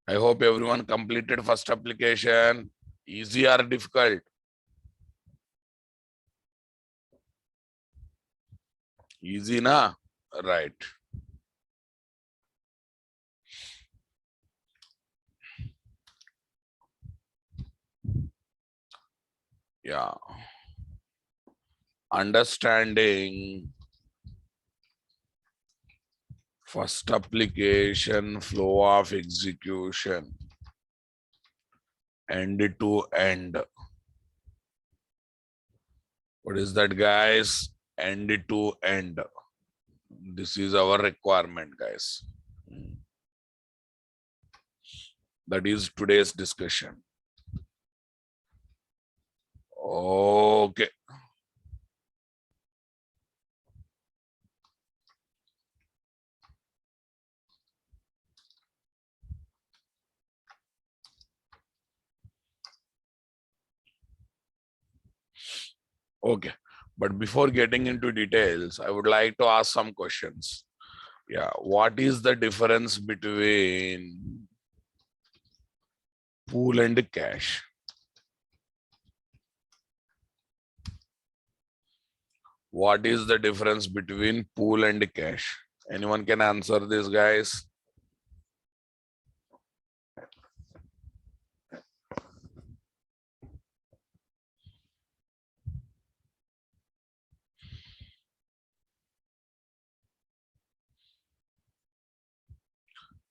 I hope everyone completed first application. Easy or difficult? Easy, na? Right. Yeah. Understanding first application flow of execution end to end. What is that, guys? End to end. This is our requirement, guys. That is today's discussion. Okay. Okay. But before getting into details, I would like to ask some questions. Yeah. What is the difference between pool and cache? What is the difference between pool and cache? Anyone can answer this, guys?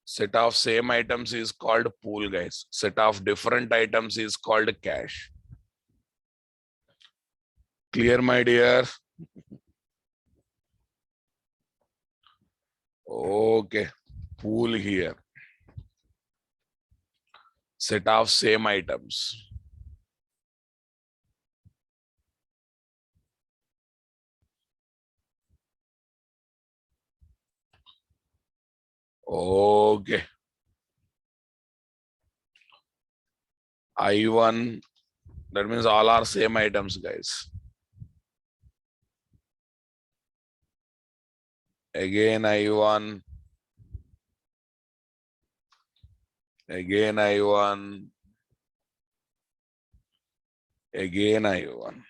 Set of same items is called pool, guys. Set of different items is called cache. Clear, my dear? Okay. Pool here. Set of same items. Okay. I1, that means all are same items, guys. Again I1. Again I1. Again I1.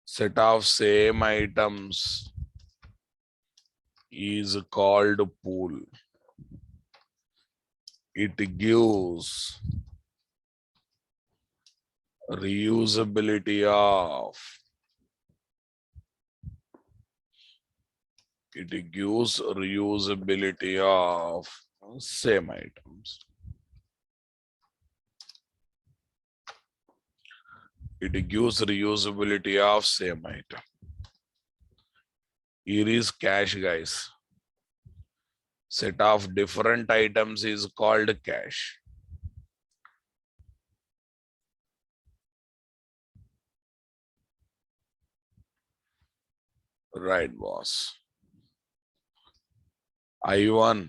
Set of same items is called pool. It gives reusability of same items. It gives reusability of same item. Here is cache, guys. Set of different items is called cache. Right, boss. I1,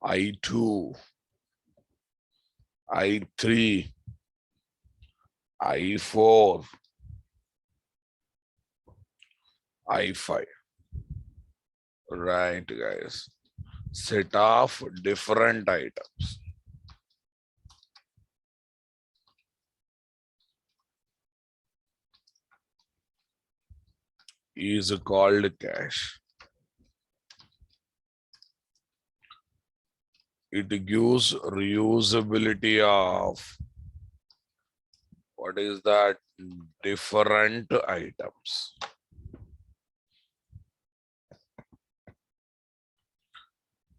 I2, I3, I4, I5. Right, guys. Set of different items. Is called cache. It gives reusability of, what is that? Different items.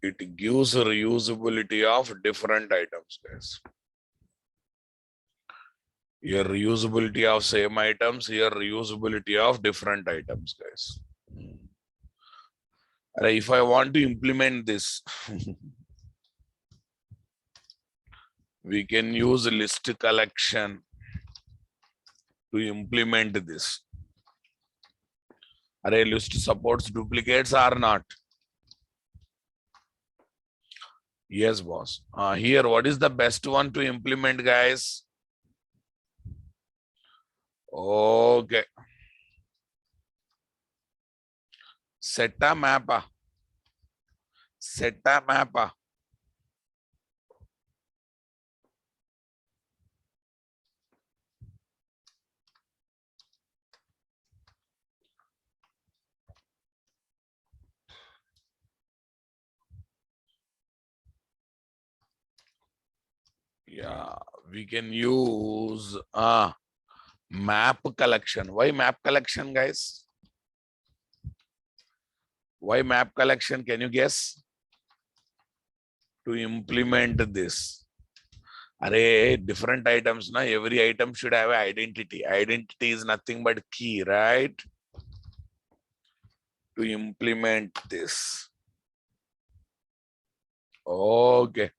It gives reusability of different items, guys. Here reusability of same items, here reusability of different items, guys. If I want to implement this, we can use list collection to implement this. Array list supports duplicates or not? Yes, boss. Here, what is the best one to implement, guys? Okay. Set a map. Set a map. Yeah, we can use map collection. Why map collection, guys? Why map collection? Can you guess? To implement this. Array, different items, na? Every item should have an identity. Identity is nothing but key, right? To implement this. Okay.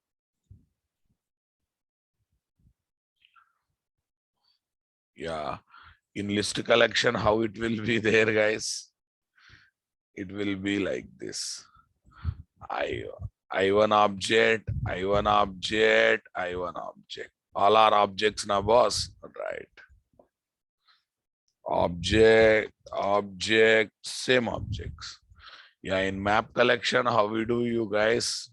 Yeah. In list collection, how it will be there, guys? It will be like this. I1 object, I1 object, I1 object. All are objects now, boss. Right. Object, object, same objects. Yeah, in map collection, how we do, you guys?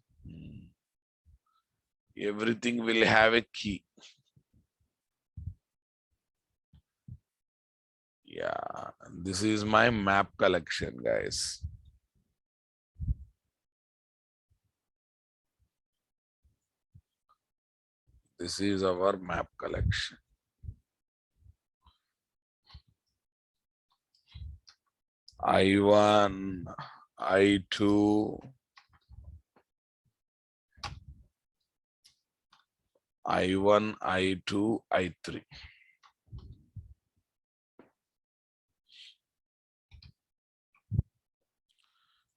Everything will have a key. Yeah, this is my map collection, guys. This is our map collection. I1, I2, I1, I2, I3.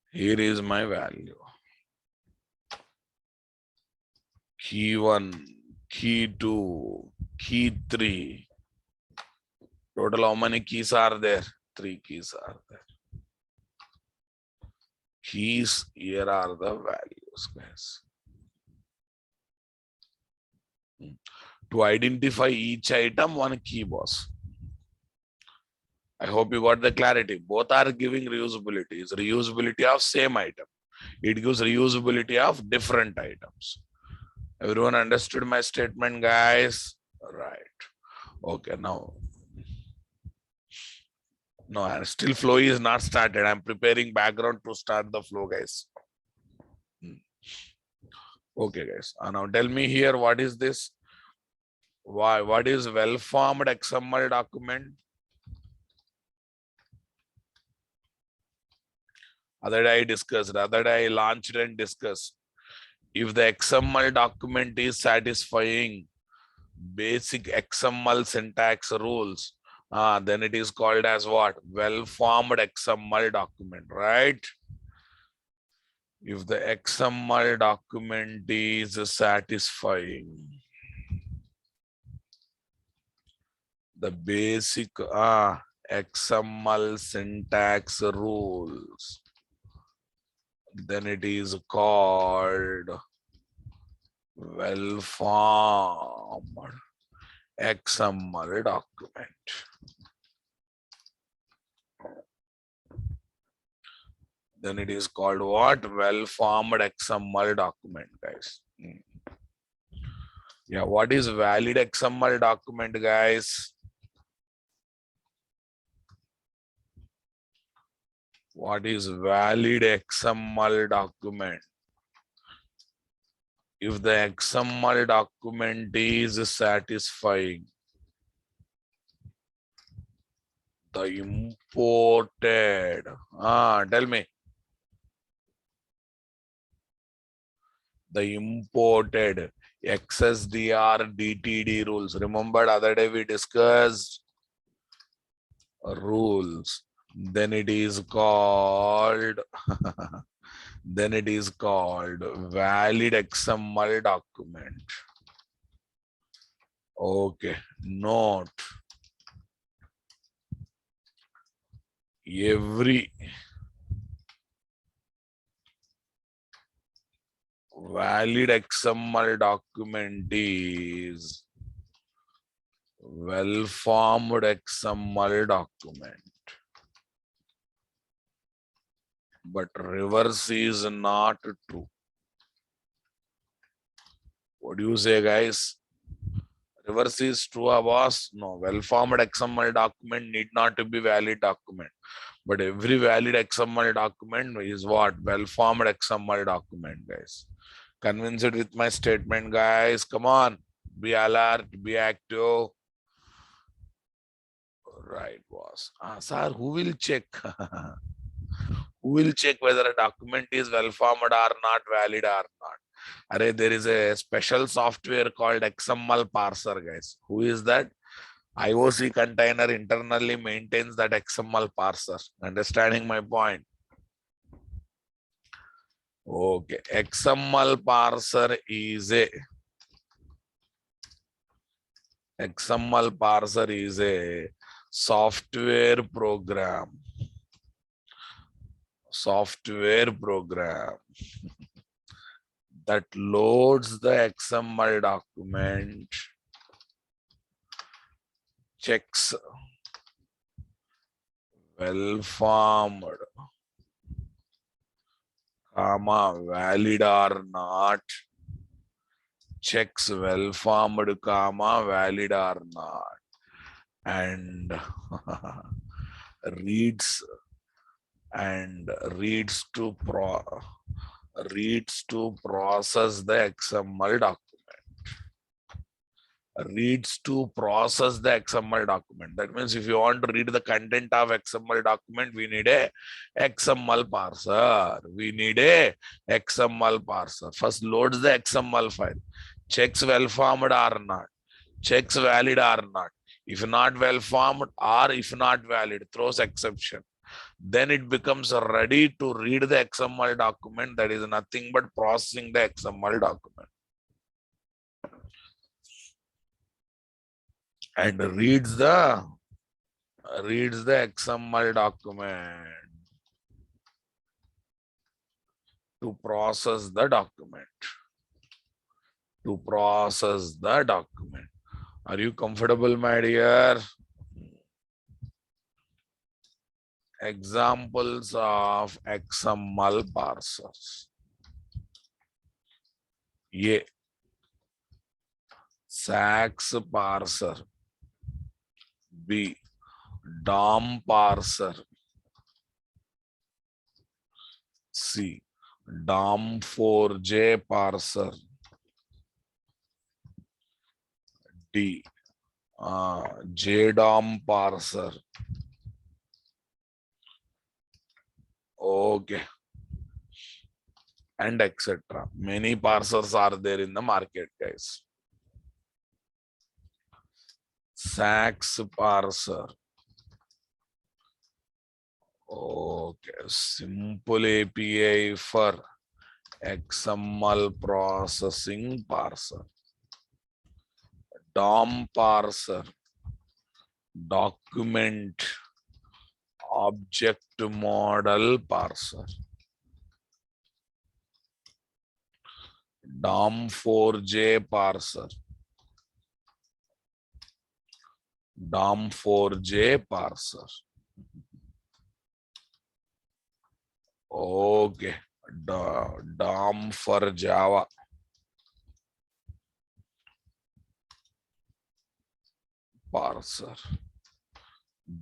Here is my value. Key 1, key 2, key 3. Total how many keys are there? 3 keys are there. Keys, here are the values, guys. To identify each item, one key, boss. I hope you got the clarity. Both are giving reusability. It's reusability of same item. It gives reusability of different items. Everyone understood my statement, guys? Right. Okay, now. No, still flow is not started. I'm preparing background to start the flow, guys. Okay, guys. Now tell me here, what is this? Why? What is well-formed XML document? Other day I discussed, other day I launched and discussed. If the XML document is satisfying basic XML syntax rules, then it is called as what? Well-formed XML document, right? If the XML document is satisfying the basic XML syntax rules, then it is called well-formed XML document. Then it is called what? Well-formed XML document, guys. Yeah, what is valid XML document, guys? What is valid XML document? If the XML document is satisfying the imported, tell me, the imported XSDR DTD rules. Remember other day we discussed rules. Then it is called then it is called valid XML document. Okay, note every valid XML document is well-formed XML document. but reverse is not true. What do you say, guys? Reverse is true, boss? No, well-formed XML document need not to be valid document. But every valid XML document is what? Well-formed XML document, guys. Convinced with my statement, guys? Come on. Be alert, be active. Right, boss. Sir, who will check? Who will check whether a document is well-formed or not, valid or not? Array, there is a special software called XML parser, guys. Who is that? IOC container internally maintains that XML parser. Understanding my point? Okay. XML parser is a software program. That loads the XML document, checks well-formed, comma, valid or not, checks well-formed, comma, valid or not, and reads to process the XML document. Reads to process the XML document. That means if you want to read the content of XML document, we need a XML parser. First loads the XML file, checks well-formed or not, checks valid or not. If not well-formed or if not valid, throws exception. Then it becomes ready to read the XML document. That is nothing but processing the XML document. And reads the XML document to process the document. Are you comfortable, my dear? Examples of XML parsers. A. SAX parser. B. DOM parser. C. DOM4J parser. D. JDOM parser. Okay. And etc. Many parsers are there in the market, guys. SAX parser. Okay. Simple API for XML processing parser. DOM parser. Document object model parser. DOM4J parser. DOM4J parser. Okay. DOM for Java. Parser.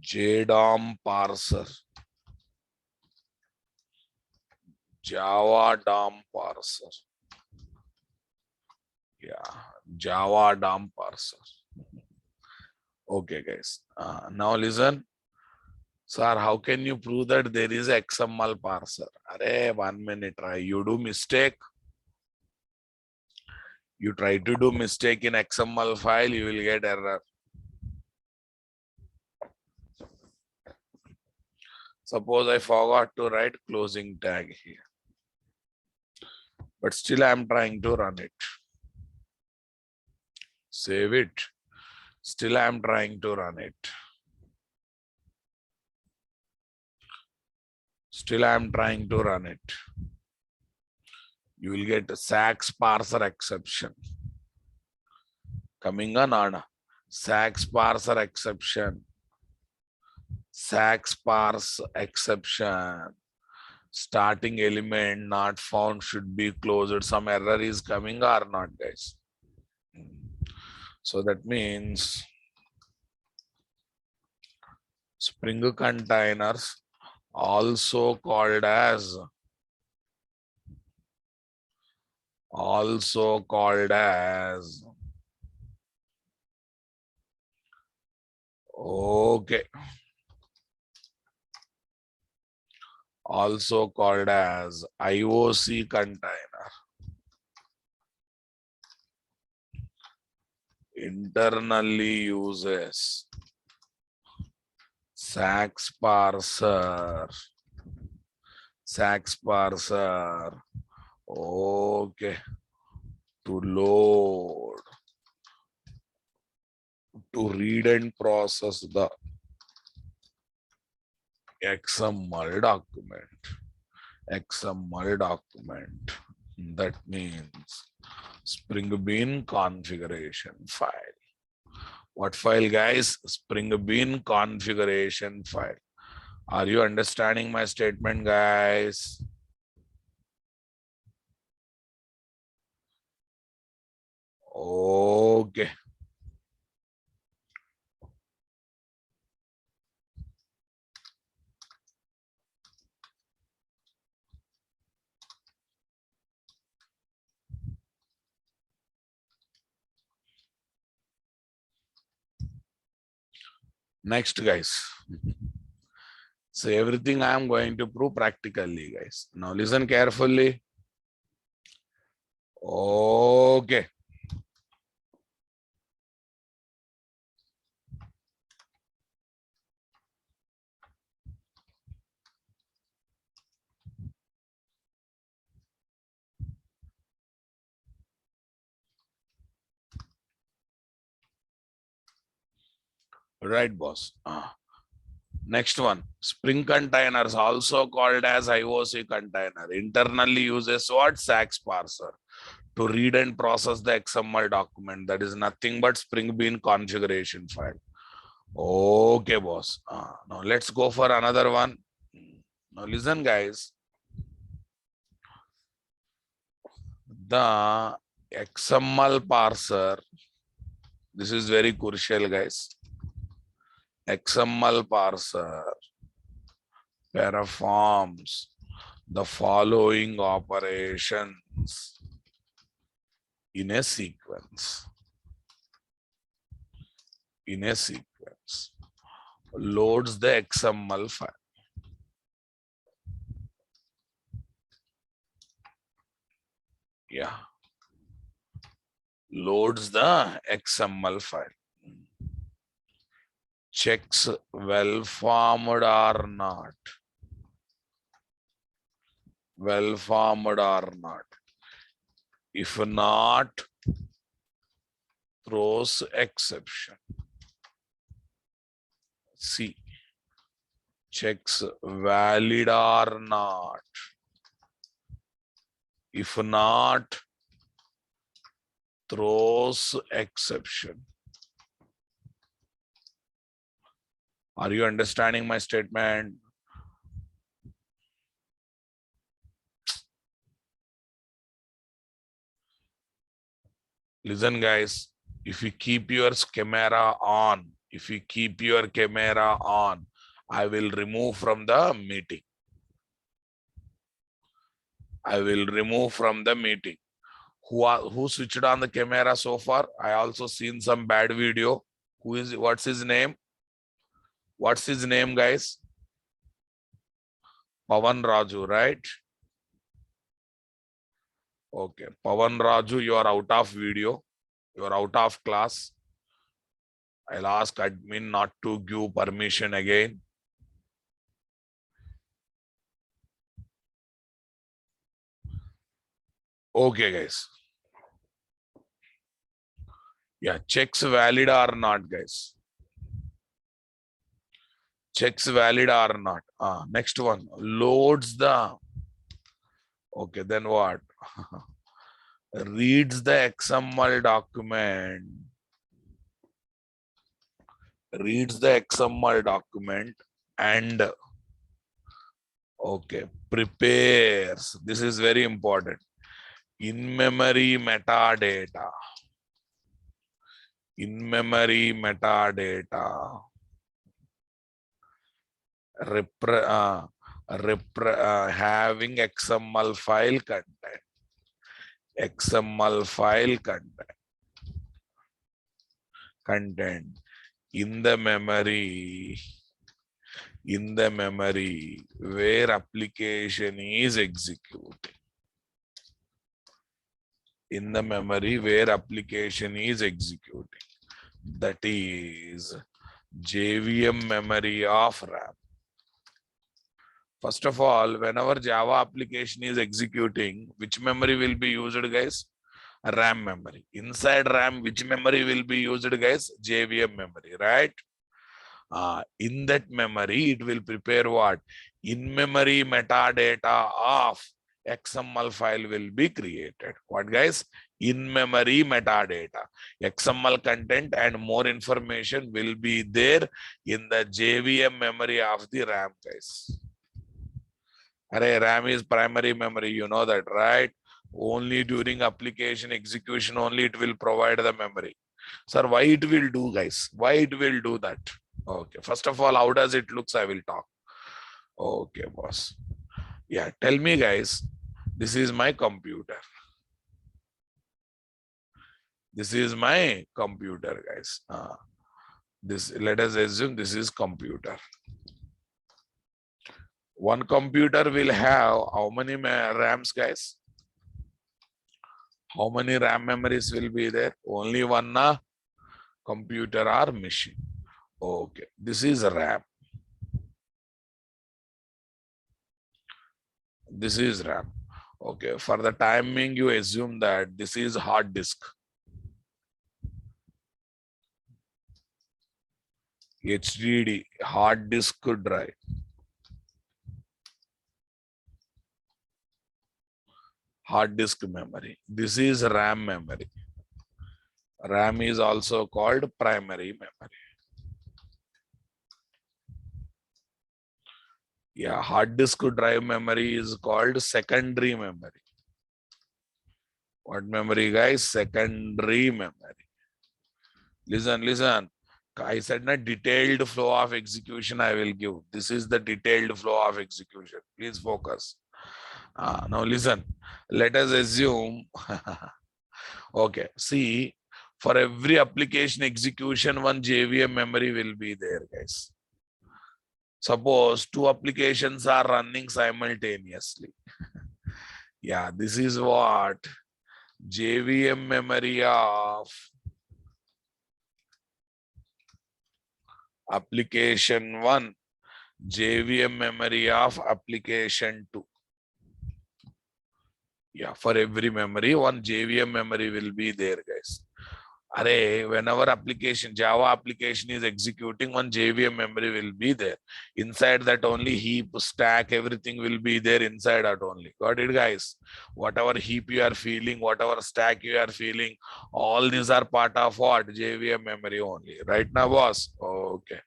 JDOM parser. Java DOM parser. Yeah, Java DOM parser. Okay, guys. Now listen. Sir, how can you prove that there is XML parser? Array, 1 minute. You do mistake. You try to do mistake in XML file, you will get error. Suppose I forgot to write closing tag here. But still I am trying to run it. Save it. Still I am trying to run it. Still I am trying to run it. You will get a SAX parser exception. Coming on. SAX parser exception. SAX parse exception. starting element not found should be closed. Some error is coming or not, guys? So that means Spring containers also called as okay, also called as IOC container, internally uses sax parser, okay, to load, to read and process the XML document. That means Spring Bean configuration file. What file, guys? Spring Bean configuration file. Are you understanding my statement, guys? Okay. Next, guys. So everything I am going to prove practically, guys. Now listen carefully. Okay. Right, boss. Next one, Spring containers, also called as IOC container, internally uses what? Sax parser to read and process the XML document. That is nothing but Spring Bean configuration file. Okay, boss. Now let's go for another one. Now listen, guys. The XML parser, this is very crucial, guys. XML parser performs the following operations in a sequence. Loads the XML file. Yeah. Loads the XML file. Checks well formed or not. Well formed or not. If not, throws exception. C. Checks valid or not. If not, throws exception. Are you understanding my statement? Listen, guys, if you keep your camera on, I will remove from the meeting. Who switched on the camera so far? I also seen some bad video. What's his name? What's his name, guys? Pavan Raju, right? Okay. Pavan Raju, you are out of video. You are out of class. I'll ask admin not to give permission again. Okay, guys. Yeah, checks valid or not, guys. Checks valid or not. Next one, loads the, okay, then what? Reads the XML document. And Okay, prepares. This is very important. In-memory metadata. In-memory metadata. Having XML file content. XML file content in the memory where application is executing. In the memory where application is executing. That is JVM memory of RAM. First of all, whenever Java application is executing, which memory will be used, guys? RAM memory. Inside RAM, which memory will be used, guys? JVM memory, right? In that memory, it will prepare what? In-memory metadata of XML file will be created. What, guys? In-memory metadata. XML content and more information will be there in the JVM memory of the RAM, guys. RAM is primary memory, you know that, right? Only during application execution only it will provide the memory. Sir, why it will do, guys? Why it will do that? Okay, first of all, how does it looks? I will talk. Okay, boss. Yeah, tell me, guys. This is my computer. This is my computer, guys. This, let us assume this is computer. One computer will have how many RAMs, guys? How many RAM memories will be there? Only one computer or machine. Okay, this is RAM. This is RAM. Okay, for the timing, you assume that this is hard disk. HDD, hard disk drive. Hard disk memory. This is RAM memory. RAM is also called primary memory. Yeah, hard disk drive memory is called secondary memory. What memory, guys? Secondary memory. Listen. I said na detailed flow of execution I will give. This is the detailed flow of execution. Please focus. Now listen. Let us assume. Okay. See, for every application execution, one JVM memory will be there, guys. Suppose two applications are running simultaneously. Yeah, this is what JVM memory of application 1, JVM memory of application 2. Yeah, for every memory, one JVM memory will be there, guys. Whenever Java application is executing, one JVM memory will be there. Inside that only heap, stack, everything will be there inside that only. Got it, guys? Whatever heap you are feeling, whatever stack you are feeling, all these are part of what? JVM memory only. Right now, boss? Okay.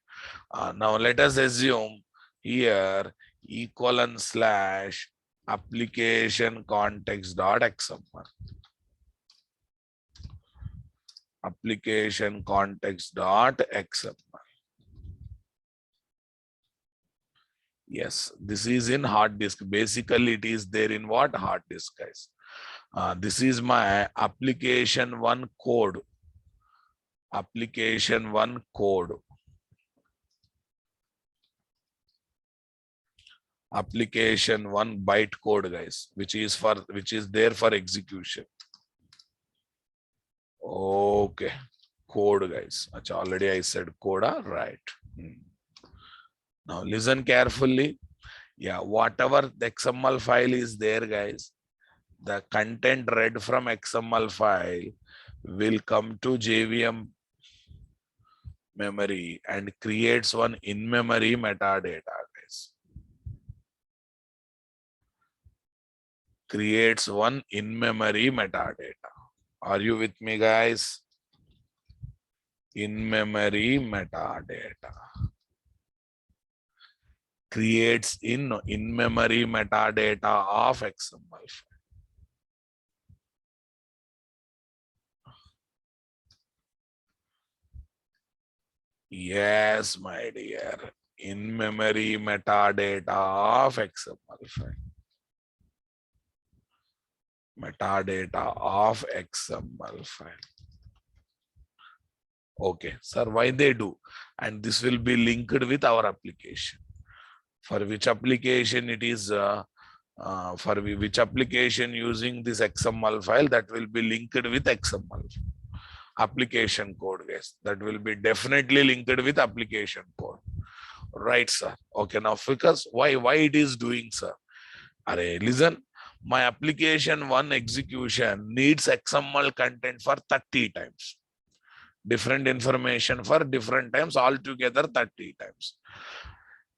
Now let us assume here / application context.xml. Application context.xml. Yes, this is in hard disk. Basically, it is there in what? Hard disk, guys. This is my application 1 code. Application 1 code. Application 1 byte code, guys, which is there for execution. Okay, code, guys. Already I said code, right? Now listen carefully. Yeah, whatever the XML file is there, guys, the content read from XML file will come to JVM memory and creates one in-memory metadata, guys. Creates one in-memory metadata. Are you with me, guys? In-memory metadata. creates in-memory metadata of XML file. Yes, my dear. In-memory metadata of XML file. Metadata of XML file. Okay, sir, why they do? And this will be linked with our application. For which application it is, for which application using this XML file, that will be linked with XML application code, guys. That will be definitely linked with application code. Right, sir. Okay, now because why it is doing, sir? Array, listen, my application one execution needs XML content for 30 times. Different information for different times, altogether 30 times.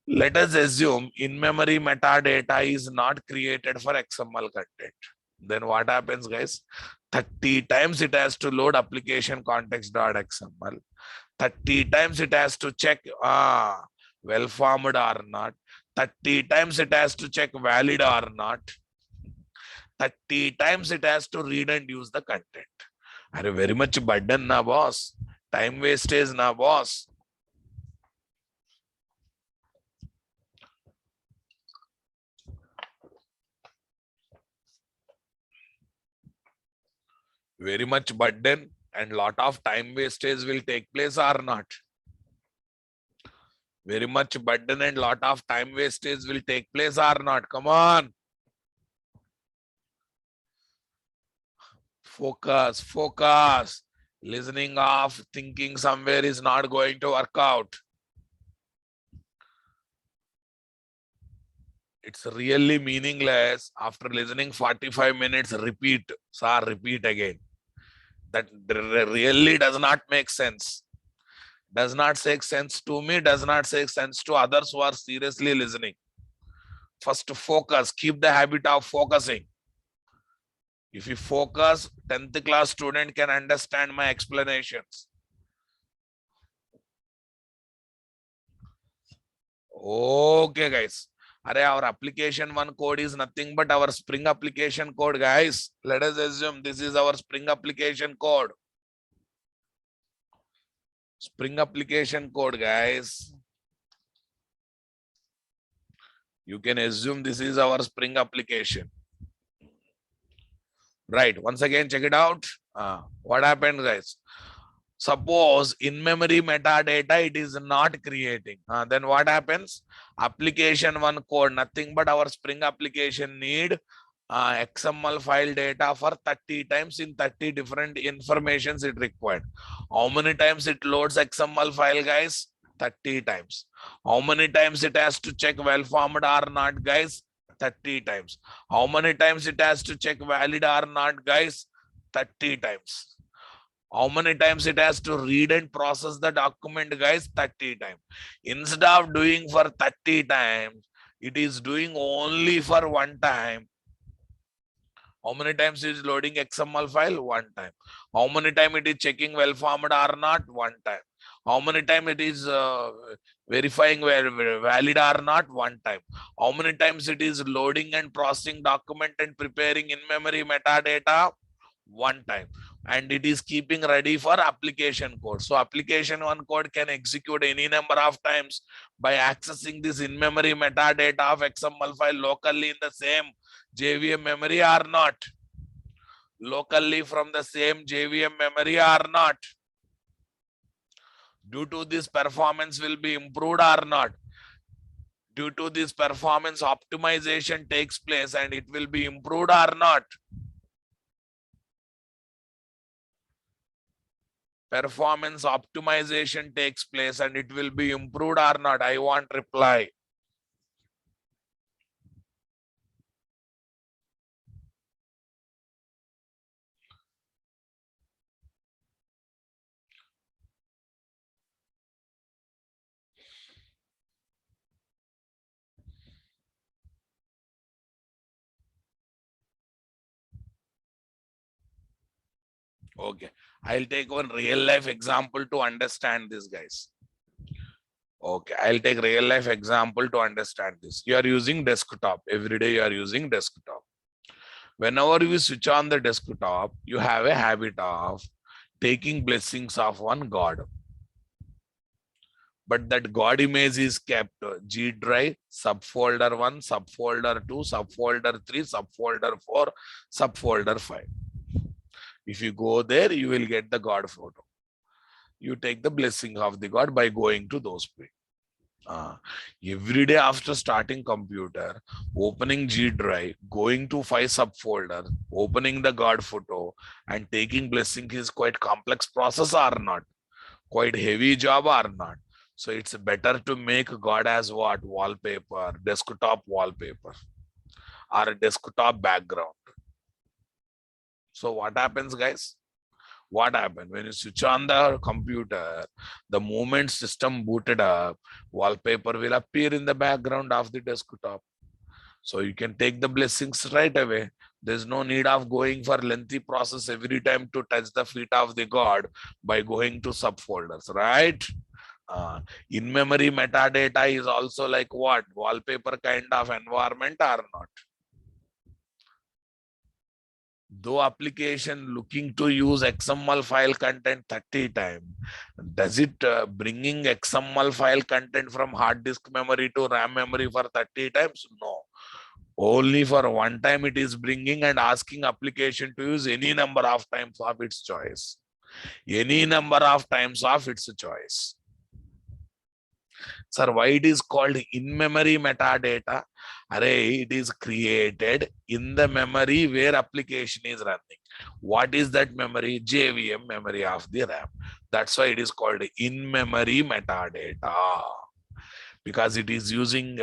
Let us assume in-memory metadata is not created for XML content. Then what happens, guys? 30 times it has to load application context.xml. 30 times it has to check well formed or not. 30 times it has to check valid or not. 30 times it has to read and use the content. Are very much burden na boss. Time wastage na boss. Very much burden and lot of time wastage will take place or not. Very much burden and lot of time wastage will take place or not. Come on. Focus, focus. Listening off, thinking somewhere is not going to work out. It's really meaningless. After listening 45 minutes, repeat. Sir, repeat again. That really does not make sense. Does not make sense to me, does not make sense to others who are seriously listening. First, focus. Keep the habit of focusing. If you focus, 10th class student can understand my explanations. Okay, guys. Our application one code is nothing but our Spring application code, guys. Let us assume this is our Spring application code. Spring application code, guys. You can assume this is our Spring application. Right. Once again, check it out. What happened, guys? Suppose in-memory metadata it is not creating. Then what happens? Application one code, nothing but our Spring application need XML file data for 30 times in 30 different informations it required. How many times it loads XML file, guys? 30 times. How many times it has to check well formed or not, guys? 30 times. How many times it has to check valid or not, guys? 30 times. How many times it has to read and process the document, guys? 30 times. Instead of doing for 30 times, it is doing only for one time. How many times it is loading XML file? One time. How many times it is checking well formed or not? One time. How many times it is verifying valid or not? One time. How many times it is loading and processing document and preparing in-memory metadata? One time. And it is keeping ready for application code. So application one code can execute any number of times by accessing this in-memory metadata of XML file locally in the same JVM memory or not. Locally from the same JVM memory or not. Due to this, performance will be improved or not. Due to this, performance optimization takes place and it will be improved or not. Performance optimization takes place and it will be improved or not. I want reply. Okay, I'll take one real life example to understand this, guys. Okay, I'll take real life example to understand this. You are using desktop. Every day you are using desktop. Whenever you switch on the desktop, you have a habit of taking blessings of one God. But that God image is kept G drive, subfolder 1, subfolder 2, subfolder 3, subfolder 4, subfolder 5. If you go there, you will get the God photo. You take the blessing of the God by going to those places. Every day after starting computer, opening G drive, going to 5 subfolder, opening the God photo and taking blessing is quite complex process or not? Quite heavy job or not? So it's better to make God as what? Wallpaper, desktop wallpaper or a desktop background. So what happens, guys? What happened when you switch on the computer, the moment system booted up, wallpaper will appear in the background of the desktop. So you can take the blessings right away. There's no need of going for lengthy process every time to touch the feet of the God by going to subfolders, right? In-memory metadata is also like what? Wallpaper kind of environment or not? Though application looking to use XML file content 30 times, does it bringing XML file content from hard disk memory to RAM memory for 30 times? No. Only for one time it is bringing and asking application to use any number of times of its choice. Any number of times of its choice. Sir, why it is called in-memory metadata? Array, it is created in the memory where application is running. What is that memory? JVM memory of the RAM. That's why it is called in-memory metadata. Because it is using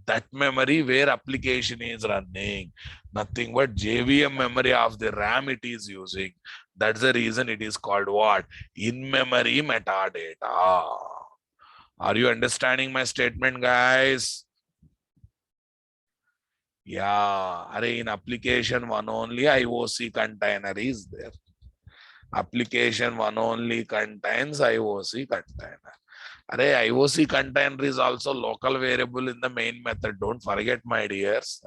that memory where application is running. Nothing but JVM memory of the RAM it is using. That's the reason it is called what? In-memory metadata. Are you understanding my statement, guys? Yeah, array in application one only IOC container is there. Application one only contains IOC container. Array IOC container is also local variable in the main method. Don't forget, my dears.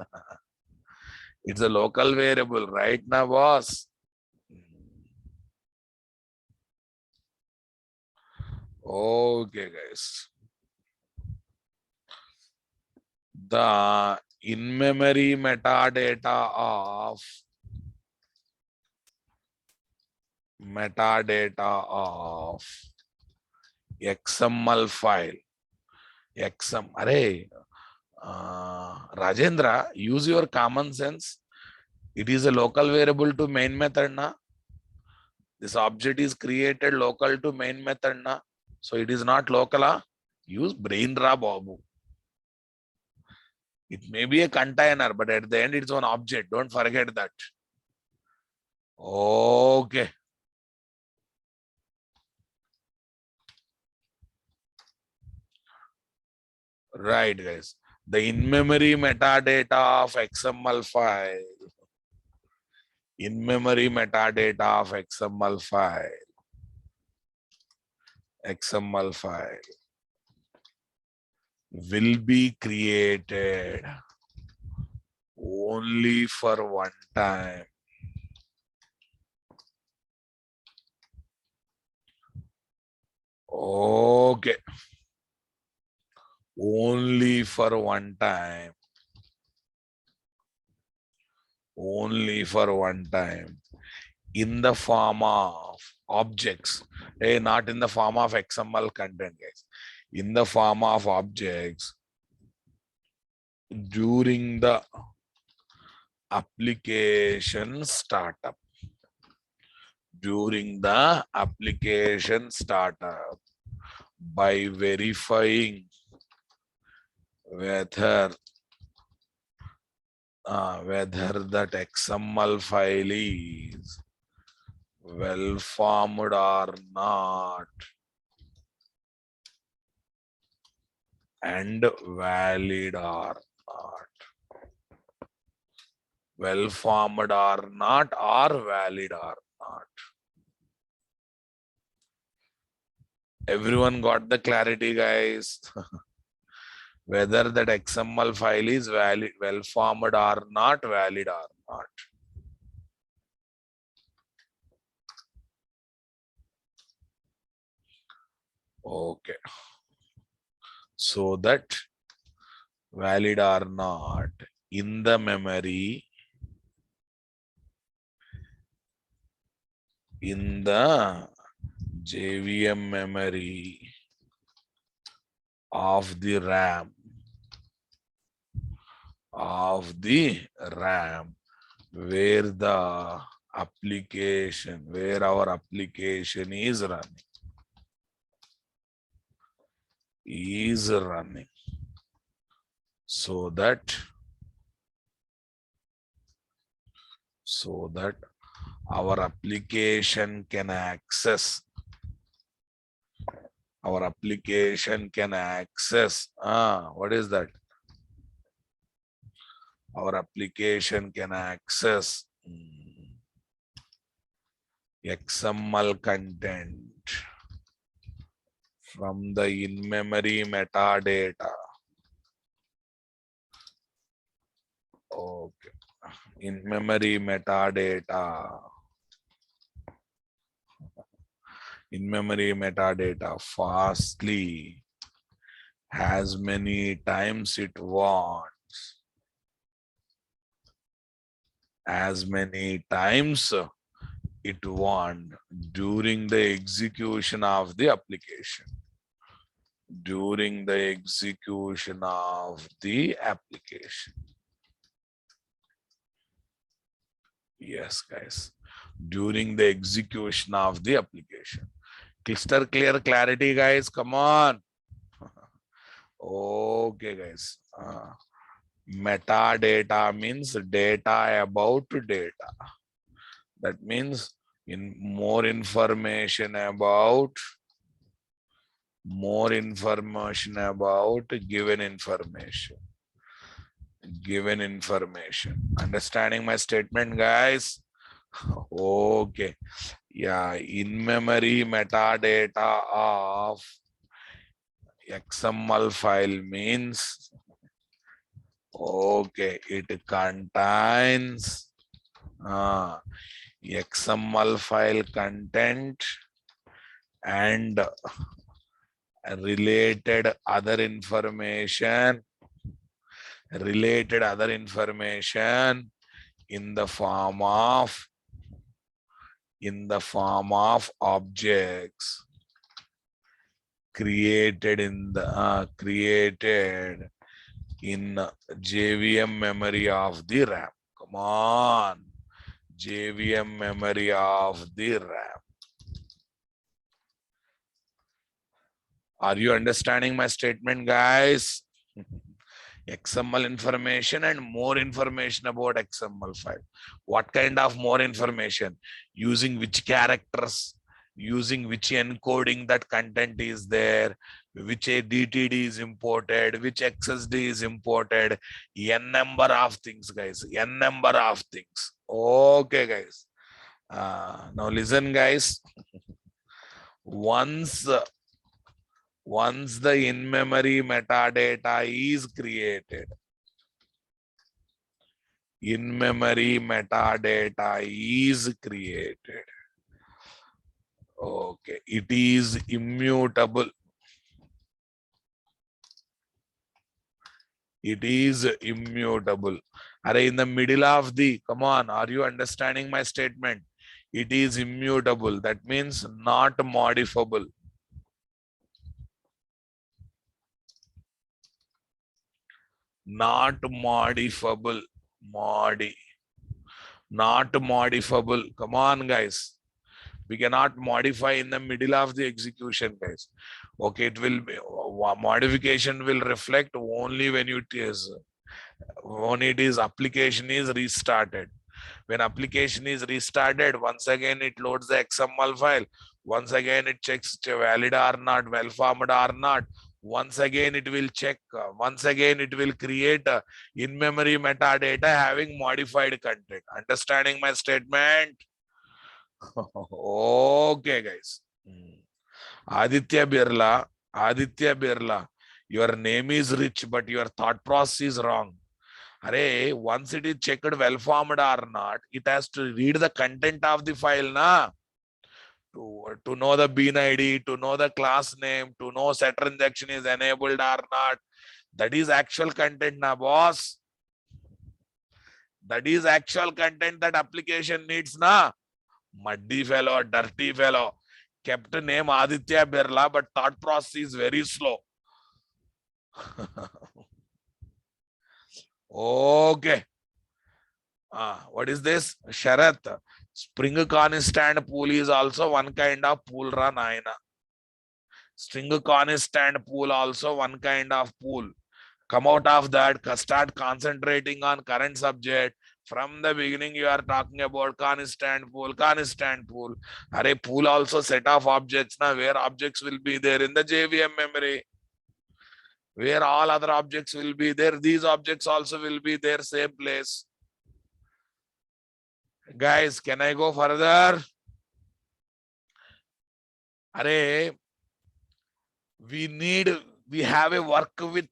It's a local variable, right now, boss? Okay, guys. The in-memory metadata of XML file. Array, Rajendra, use your common sense. It is a local variable to main method na. This object is created local to main method na. So it is not local. Use brain ra babu. It may be a container, but at the end it's an object. Don't forget that. Okay. Right, guys. The in-memory metadata of XML file. In-memory metadata of XML file. XML file will be created only for one time. Okay. Only for one time. Only for one time. In the form of objects. Hey, not in the form of XML content, guys. In the form of objects during the application startup. During the application startup by verifying whether that XML file is well formed or not and valid or not. Well formed or not or valid or not. Everyone got the clarity, guys? Whether that XML file is valid, well formed or not, valid or not. Okay. So that valid or not, in the memory, in the JVM memory of the RAM, where the application, where our application is running, so that our application can access what is that? Our application can access XML content from the in-memory metadata. Okay. In-memory metadata. In-memory metadata fastly, as many times it wants, as many times it wants during the execution of the application. During the execution of the application. Yes, guys. During the execution of the application. Crystal clear clarity, guys. Come on. Okay, guys. Metadata means data about data. That means in more information about given information. Understanding my statement, guys? Okay. Yeah, in-memory metadata of XML file means, okay, it contains XML file content and related other information in the form of objects created in JVM memory of the RAM. Come on, JVM memory of the RAM. Are you understanding my statement, guys? XML information and more information about XML file. What kind of more information? Using which characters, using which encoding that content is there, which DTD is imported, which XSD is imported, n number of things, guys, n number of things. Okay, guys. Now listen, guys. Once the in-memory metadata is created, okay, it is immutable. Are in the middle of the, come on, are you understanding my statement? It is immutable. That means not modifiable. Not modifiable. Not modifiable. Come on, guys. We cannot modify in the middle of the execution, guys. Okay, it will be, modification will reflect only when application is restarted. When application is restarted, once again it loads the XML file. Once again it checks valid or not, well formed or not. Once again it will check. Once again it will create in-memory metadata having modified content. Understanding my statement? Okay, guys. Aditya Birla, your name is rich, but your thought process is wrong. Array, once it is checked well formed or not, it has to read the content of the file, na? To know the bean ID, to know the class name, to know set transaction is enabled or not. That is actual content, na boss. That is actual content that application needs, na? Muddy fellow, dirty fellow. Kept name Aditya Birla, but thought process is very slow. Okay. What is this? Sharath. Spring constant pool is also one kind of pool run. String constant pool also one kind of pool. Come out of that, start concentrating on current subject. From the beginning, you are talking about constant pool. Array pool also set of objects, na, where objects will be there in the JVM memory. Where all other objects will be there. These objects also will be there, same place. Guys, can I go further? Array, we have a work with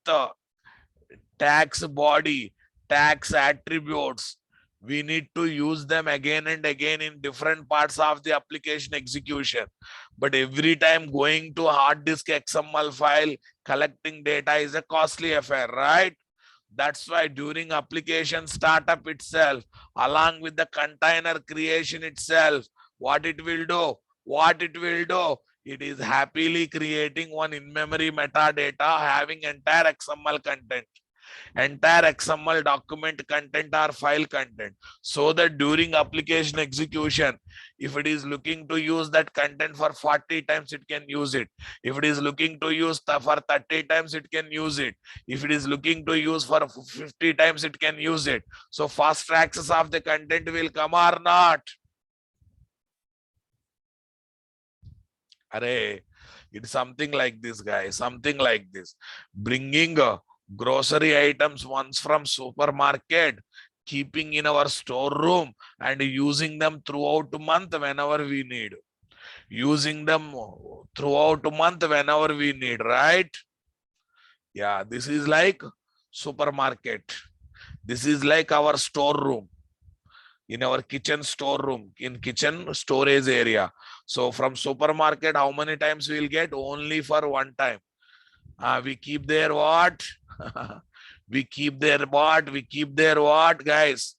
tax body, tax attributes. We need to use them again and again in different parts of the application execution. But every time going to hard disk XML file, collecting data is a costly affair, right? That's why during application startup itself, along with the container creation itself, what it will do, it is happily creating one in-memory metadata having entire XML content, entire XML document content or file content, so that during application execution, if it is looking to use that content for 40 times, it can use it. If it is looking to use for 30 times, it can use it. If it is looking to use for 50 times, it can use it. So fast access of the content will come or not? Array, it's something like this, guys, something like this. Bringing grocery items once from supermarket, keeping in our storeroom and using them throughout the month whenever we need. Using them throughout the month whenever we need, right? Yeah, this is like supermarket. This is like our storeroom. In our kitchen storeroom, in kitchen storage area. So from supermarket, how many times we'll get? Only for one time. We keep there what? We keep there what? We keep there what, guys?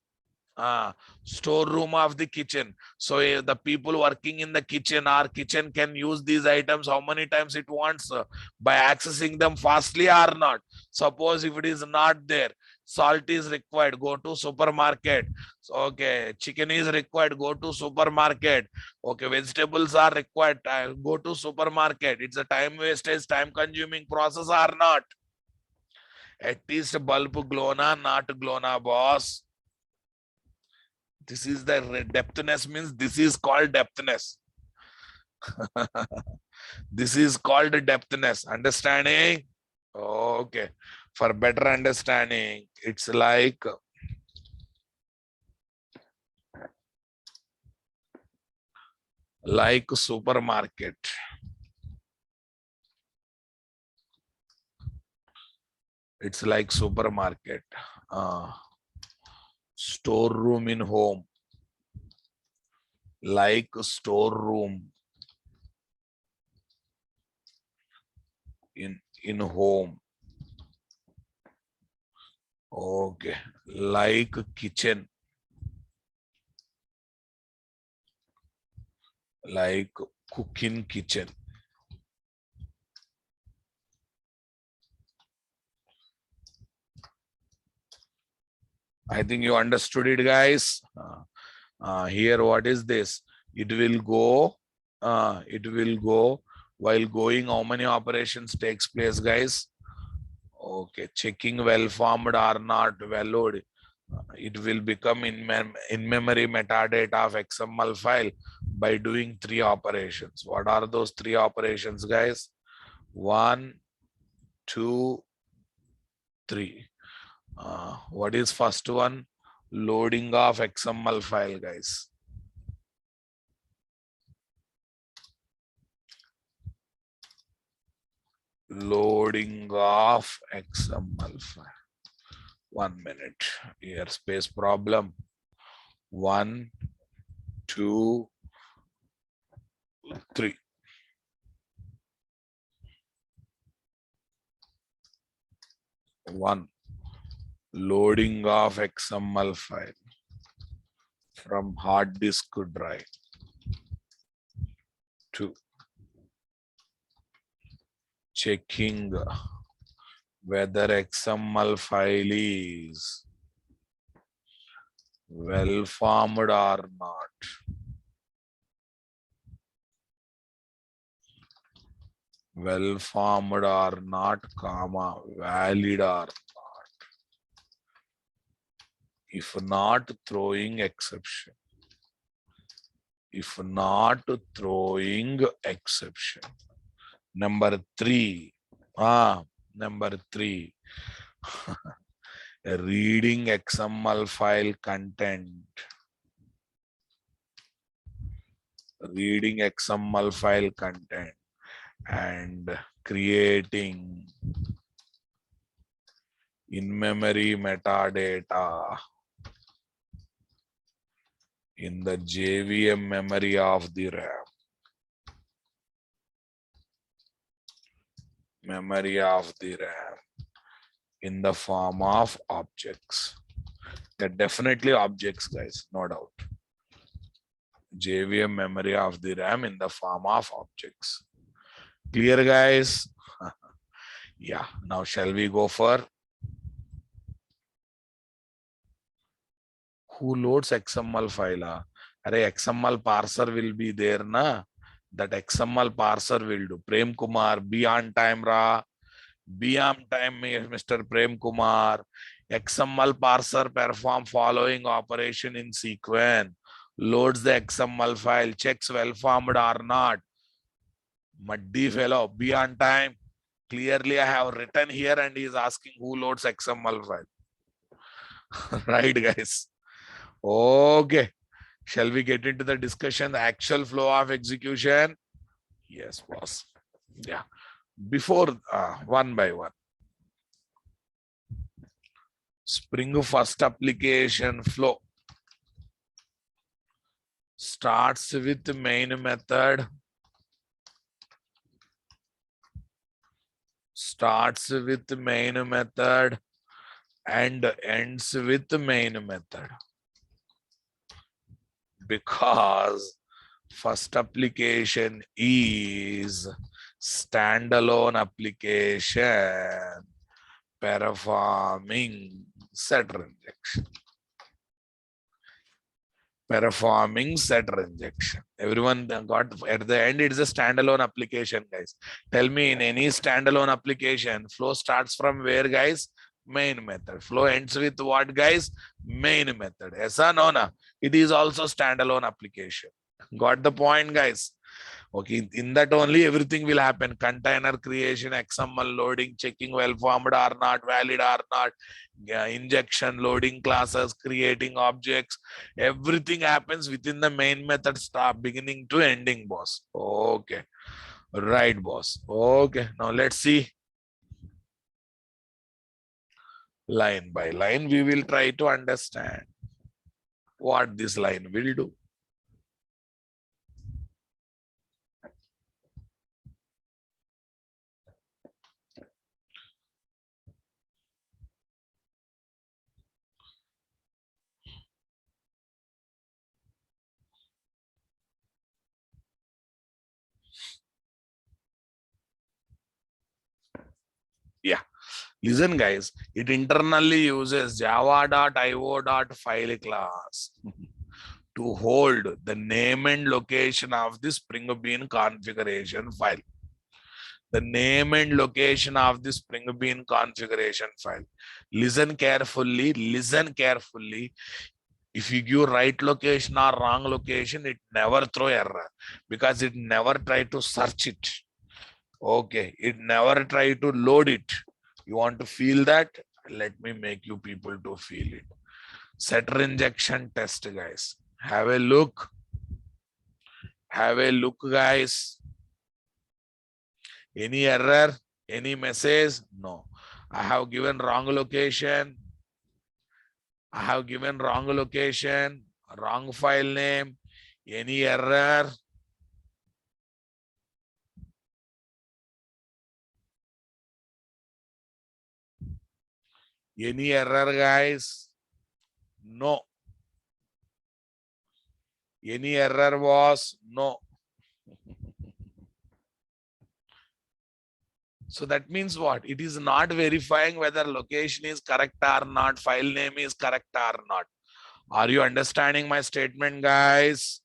Storeroom of the kitchen. So the people working in the kitchen, our kitchen can use these items how many times it wants by accessing them fastly or not. Suppose if it is not there, salt is required, go to supermarket. So, okay, chicken is required, go to supermarket. Okay, vegetables are required, go to supermarket. It's a time wastage, time consuming process or not? At least bulb glona, not glona, boss. This is the depthness, means this is called depthness. This is called depthness. Understanding? Okay. For better understanding, it's like supermarket. It's like supermarket. Storeroom in home. Like storeroom in home. Okay. Like kitchen. Like cooking kitchen. I think you understood it, guys. Here, what is this? It will go while going. How many operations takes place, guys? Okay, checking well formed or not valid. It will become in memory metadata of XML file by doing 3 operations. What are those 3 operations, guys? 1, 2, 3. What is first one? Loading of XML file, guys. Loading of XML file. 1 minute. Here space problem. 1, 2, 3. One, loading of XML file from hard disk drive. 2, checking whether XML file is well formed or not. Well formed or not, comma, valid or not. If not, throwing exception. If not, throwing exception. Number 3. Number 3. Reading XML file content. Reading XML file content and creating in-memory metadata in the JVM memory of the RAM. Memory of the RAM in the form of objects. They're definitely objects, guys, no doubt. JVM memory of the RAM in the form of objects. Clear, guys? Yeah, now shall we go for who loads XML file? Array, XML parser will be there, na? That XML parser will do. Prem Kumar, be on time, ra. Be on time, Mr. Prem Kumar. XML parser perform following operation in sequence. Loads the XML file, checks well formed or not. Muddy fellow, be on time. Clearly, I have written here and he is asking who loads XML file. Right, guys? Okay. Shall we get into the discussion, the actual flow of execution? Yes, boss. Yeah. Before, one by one. Spring first application flow starts with main method. Starts with main method and ends with main method. Because first application is standalone application performing set rejection. Performing set rejection. Everyone got at the end, it is a standalone application, guys. Tell me, in any standalone application, flow starts from where, guys? Main method. Flow ends with what, guys? Main method. Yes or no? No? It is also standalone application. Got the point, guys? Okay, in that only everything will happen. Container creation, XML loading, checking well formed or not, valid or not, injection, loading classes, creating objects. Everything happens within the main method, start beginning to ending, boss. Okay. Right, boss. Okay. Now let's see. Line by line, we will try to understand what this line will do. Yeah. Listen, guys, it internally uses java.io.file class to hold the name and location of the Spring Bean configuration file. The name and location of the Spring Bean configuration file. Listen carefully, listen carefully. If you give right location or wrong location, it never throw error because it never try to search it. Okay, it never try to load it. You want to feel that? Let me make you people to feel it. Setter injection test, guys. Have a look. Have a look, guys. Any error? Any message? No. I have given wrong location. I have given wrong location, wrong file name. Any error? Any error, guys? No. Any error was? No. So that means what? It is not verifying whether location is correct or not, file name is correct or not. Are you understanding my statement, guys?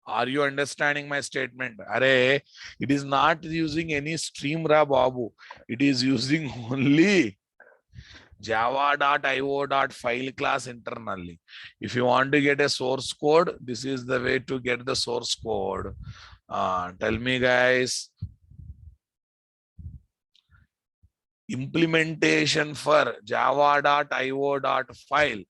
Are you understanding my statement? Array, it is not using any stream ra babu. It is using only java.io.file class internally. If you want to get a source code, this is the way to get the source code. Tell me, guys. Implementation for java.io.file,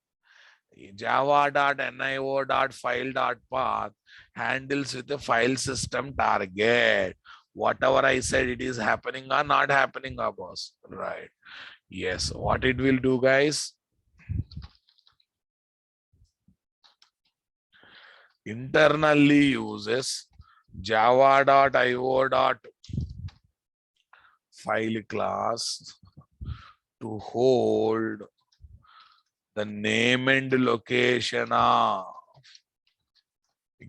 java.nio.file.path handles with the file system target. Whatever I said, it is happening or not happening, boss. Right. Yes. What it will do, guys? Internally uses java.io.file class to hold the name and location of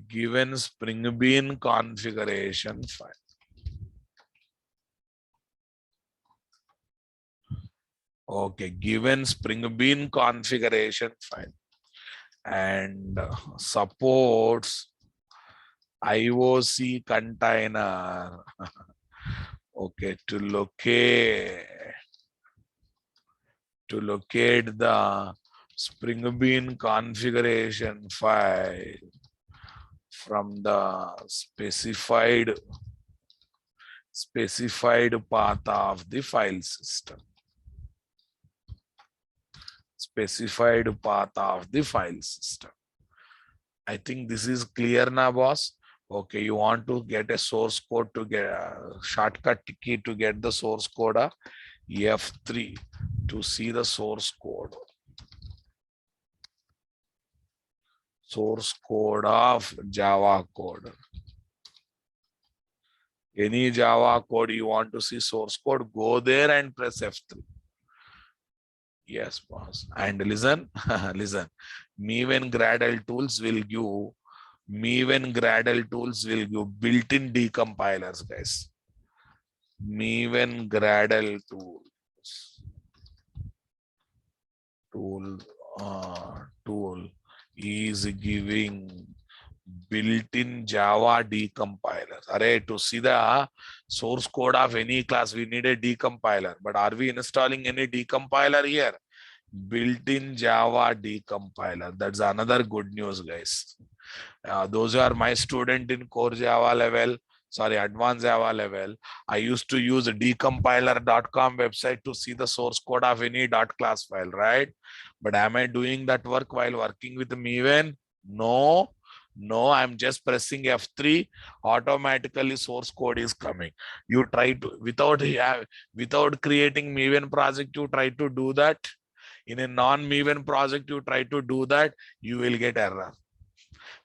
given Spring Bean configuration file. Okay, given Spring Bean configuration file and supports IOC container. Okay, to locate the Spring Bean configuration file from the specified path of the file system. Specified path of the file system. I think this is clear now, boss. Okay, you want to get a source code to get a shortcut key to get the source code of F3 to see the source code. Source code of Java code. Any Java code you want to see source code, go there and press F3. Yes, boss. And listen, listen. Maven Gradle tools will give built-in decompilers, guys. Maven Gradle tool is giving built-in Java decompiler. Array, to see the source code of any class, we need a decompiler. But are we installing any decompiler here? Built-in Java decompiler. That's another good news, guys. Those who are my student in core Java level, advanced Java level, I used to use a decompiler.com website to see the source code of any .class file, right? But am I doing that work while working with Maven? No. No, I'm just pressing F3. Automatically source code is coming. You try to, without creating Maven project, you try to do that. In a non-Maven project, you try to do that, you will get error.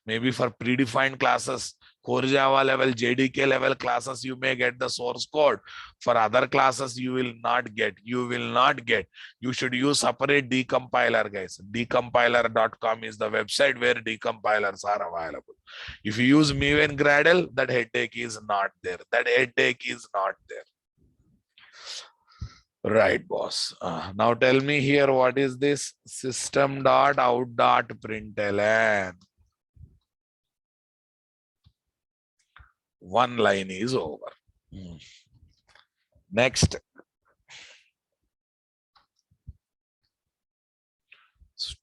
Maybe for predefined classes, core Java level, JDK level classes, you may get the source code. For other classes, you will not get. You should use separate decompiler, guys. Decompiler.com is the website where decompilers are available. If you use Maven Gradle, that headache is not there. Right, boss. Now tell me here, what is this system.out.println? One line is over. Next.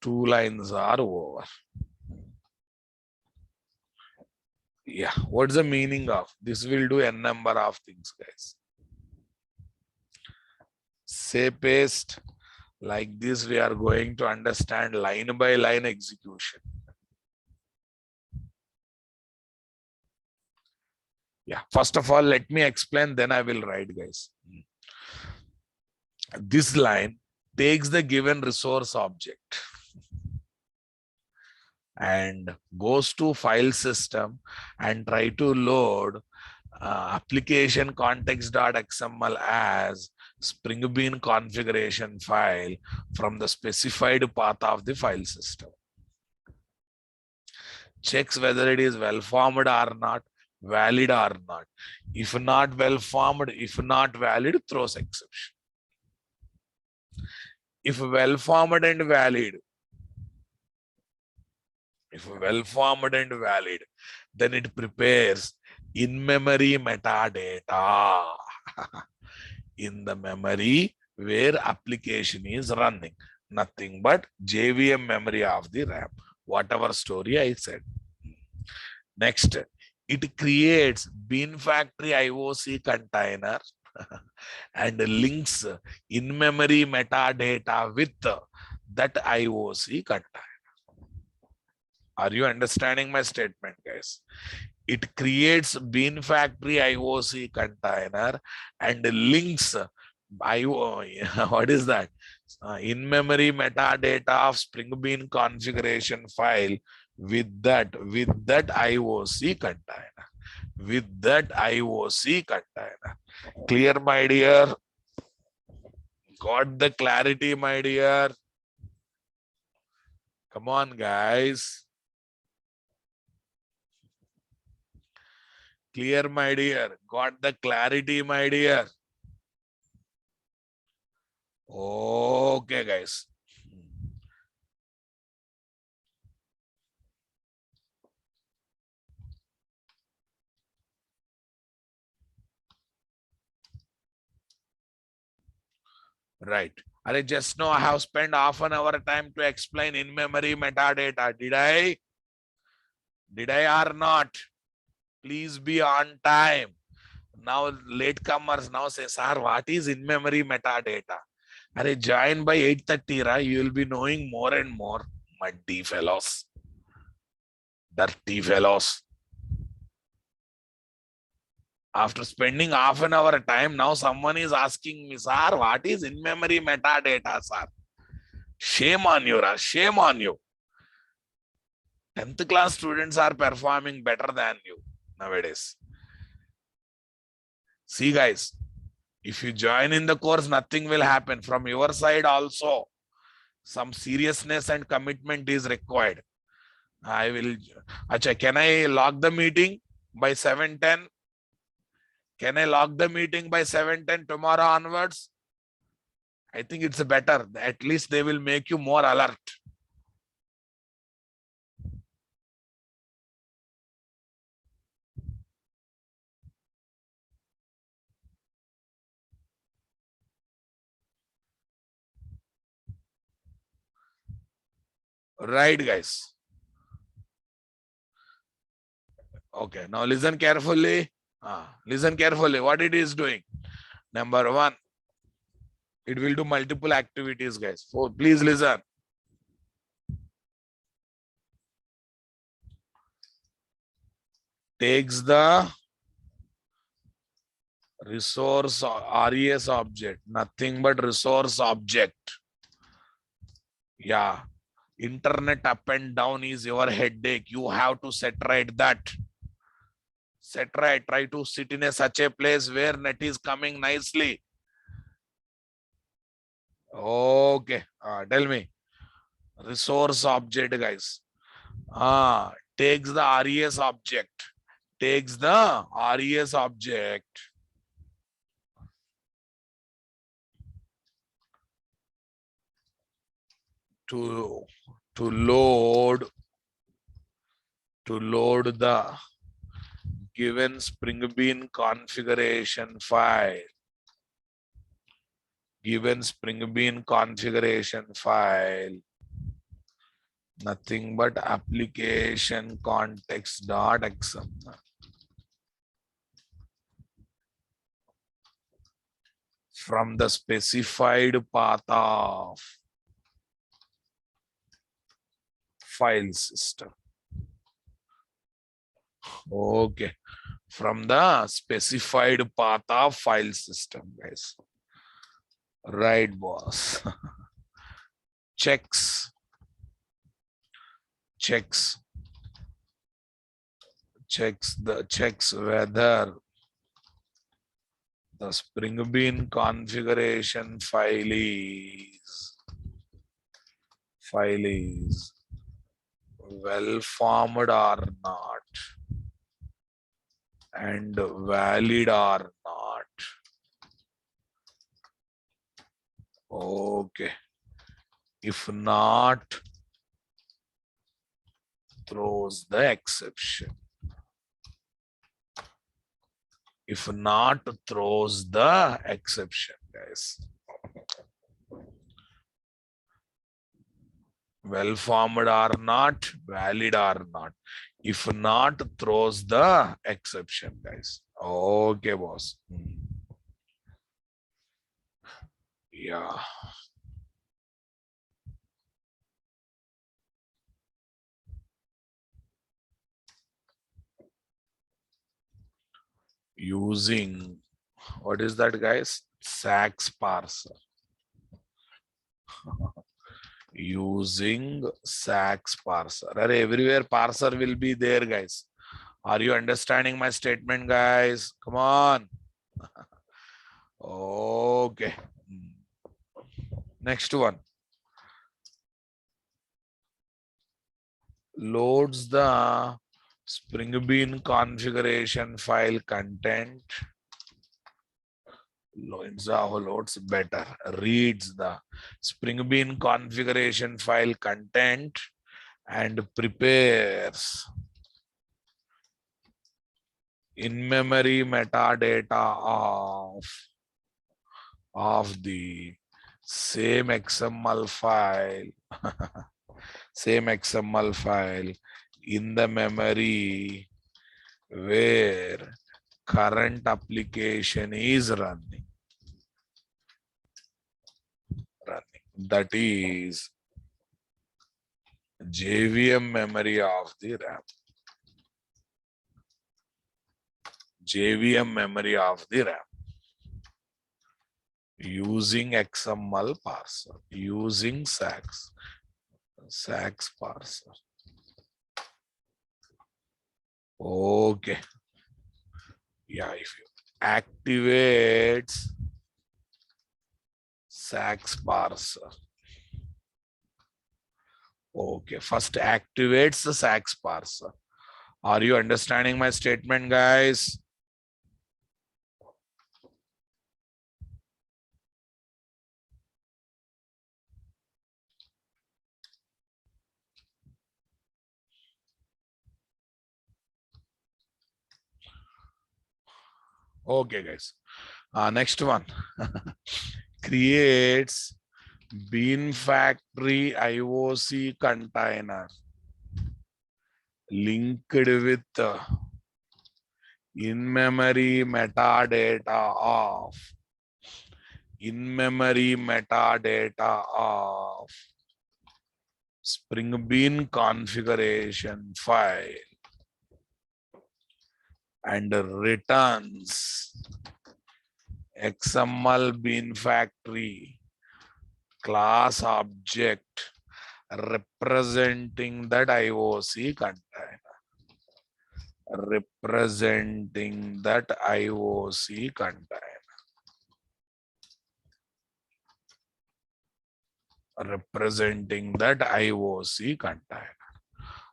Two lines are over. Yeah, what's the meaning of this? Will do n number of things, guys. Say paste, Like this, we are going to understand line by line execution. Yeah, first of all, let me explain, then I will write, guys. This line takes the given resource object and goes to file system and try to load application context.xml as Spring Bean configuration file from the specified path of the file system. Checks whether it is well formed or not, valid or not. If not well formed, if not valid, throws exception. If well formed and valid, then it prepares in-memory metadata in the memory where application is running. Nothing but JVM memory of the RAM, whatever story I said. Next, it creates bin factory IOC container and links in-memory metadata with that IOC container. Are you understanding my statement, guys? It creates bin factory IOC container and links what is that? In-memory metadata of Spring Bean configuration file with that IOC container. With that IOC container. Clear, my dear? Got the clarity, my dear? Come on, guys. Clear, my dear? Got the clarity, my dear? Okay, guys. Right. I just know I have spent half an hour time to explain in-memory metadata. Did I? Did I or not? Please be on time. Now latecomers now say, sir, what is in-memory metadata? Are join by 8:30, right? You will be knowing more and more. Muddy fellows. Dirty fellows. After spending half an hour time, now someone is asking me, sir, what is in-memory metadata, sir? Shame on you, Ra. Shame on you. 10th class students are performing better than you nowadays. See, guys, if you join in the course, nothing will happen. From your side also, some seriousness and commitment is required. I will. Acha, can I log the meeting by 7:10? Can I log the meeting by 7:10 tomorrow onwards? I think it's better. At least they will make you more alert. Right, guys. Okay, now listen carefully. Listen carefully what it is doing. Number one, it will do multiple activities, guys. So please listen. Takes the resource res object, nothing but resource object. Yeah, internet up and down is your headache. You have to set right that. Set right. Try to sit in such a place where net is coming nicely. Okay. Tell me. Resource object, guys. Takes the res object. Takes the res object. To load the given Spring Bean configuration file. Given Spring Bean configuration file. Nothing but application context.xml. from the specified path of file system. Okay, from the specified path of file system, guys. Right, boss. checks whether the Spring Bean configuration file is well formed or not and valid or not. Okay. If not, throws the exception. If not, throws the exception, guys. Well formed or not, valid or not. If not, throws the exception, guys. Okay, boss. Yeah. Using, what is that, guys? Sax parser. Using Sax parser. Everywhere parser will be there, guys. Are you understanding my statement, guys? Come on. Okay. Next one. Loads the Spring Bean configuration file content. Loads better. Reads the Spring Bean configuration file content and prepares in-memory metadata of the same XML file in the memory where current application is running. That is JVM memory of the RAM. JVM memory of the RAM. Using XML parser. Using Sax parser. Okay. Yeah, if you activate Sax parser. Okay, first activates the Sax parser. Are you understanding my statement, guys? Okay, guys. Next one. Creates Bean Factory IOC container linked with in-memory metadata of Spring Bean configuration file and returns XML Bean Factory class object representing that IOC container. Representing that IOC container. Representing that IOC container.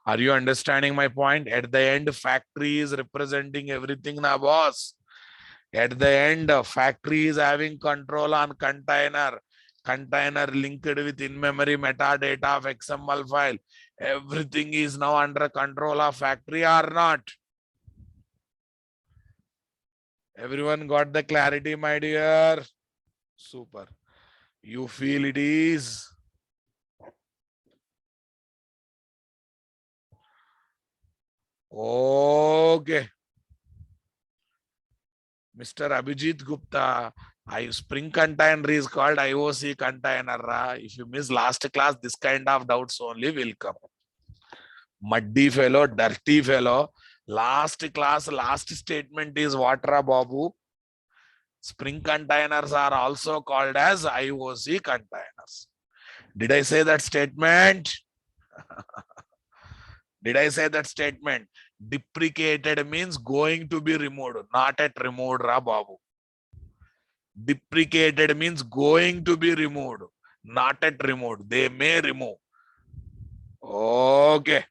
Are you understanding my point? At the end, factory is representing everything now, boss. At the end, factory is having control on container. Container linked with in-memory metadata of XML file. Everything is now under control of factory or not? Everyone got the clarity, my dear? Super. You feel it is? Okay. Mr. Abhijit Gupta, Spring container is called IOC container. If you miss last class, this kind of doubts only will come. Muddy fellow, dirty fellow. Last class, last statement is what, Babu? Spring containers are also called as IOC containers. Did I say that statement? Did I say that statement? Deprecated means going to be removed, not at removed, Babu. Deprecated means going to be removed, not at removed. They may remove. Okay.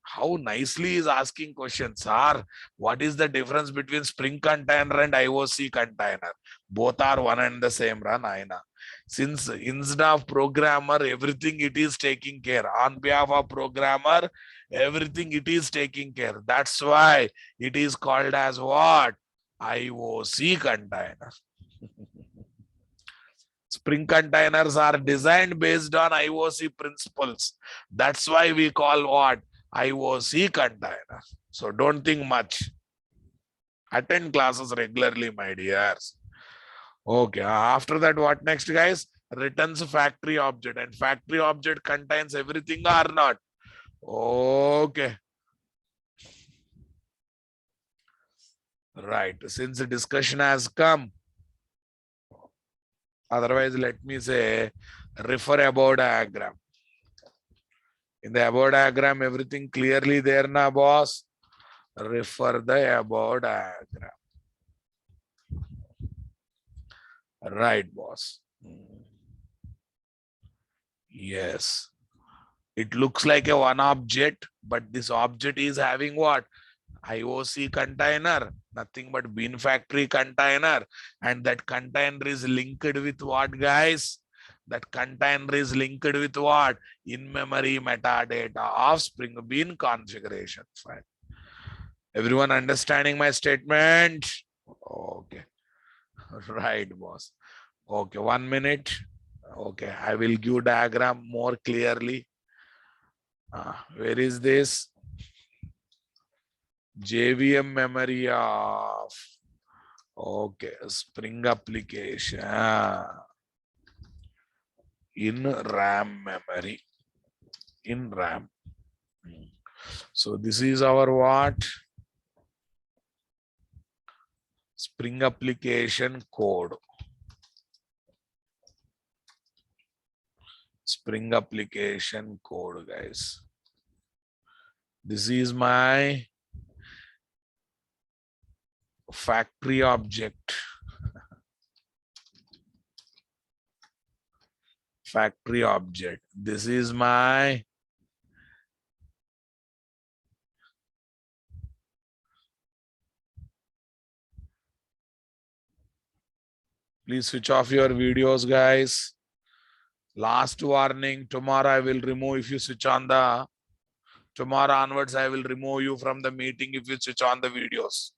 How nicely is asking questions, sir. What is the difference between Spring container and IOC container? Both are one and the same, Naina. Since instead of programmer, everything it is taking care. On behalf of programmer, everything it is taking care. That's why it is called as what? IOC container. Spring containers are designed based on IOC principles. That's why we call what? IOC container. So don't think much. Attend classes regularly, my dears. Okay, after that, what next, guys? Returns factory object, and factory object contains everything or not? Okay. Right, since the discussion has come, otherwise, let me say, refer above diagram. In the above diagram, everything clearly there, na boss? Refer the above diagram. Right, boss. Yes. It looks like a one object, but this object is having what? IOC container, nothing but bin factory container. And that container is linked with what, guys? That container is linked with what? In-memory metadata of Spring Bean configuration file. Everyone understanding my statement? Okay. Right, boss. Okay, 1 minute. Okay, I will give diagram more clearly. Where is this? JVM memory of, okay, Spring application in RAM memory, in RAM. So this is our what? Spring application code. Spring application code, guys. This is my factory object. Factory object. This is my please switch off your videos, guys. Last warning, tomorrow I will remove if you switch on the, tomorrow onwards I will remove you from the meeting if you switch on the videos.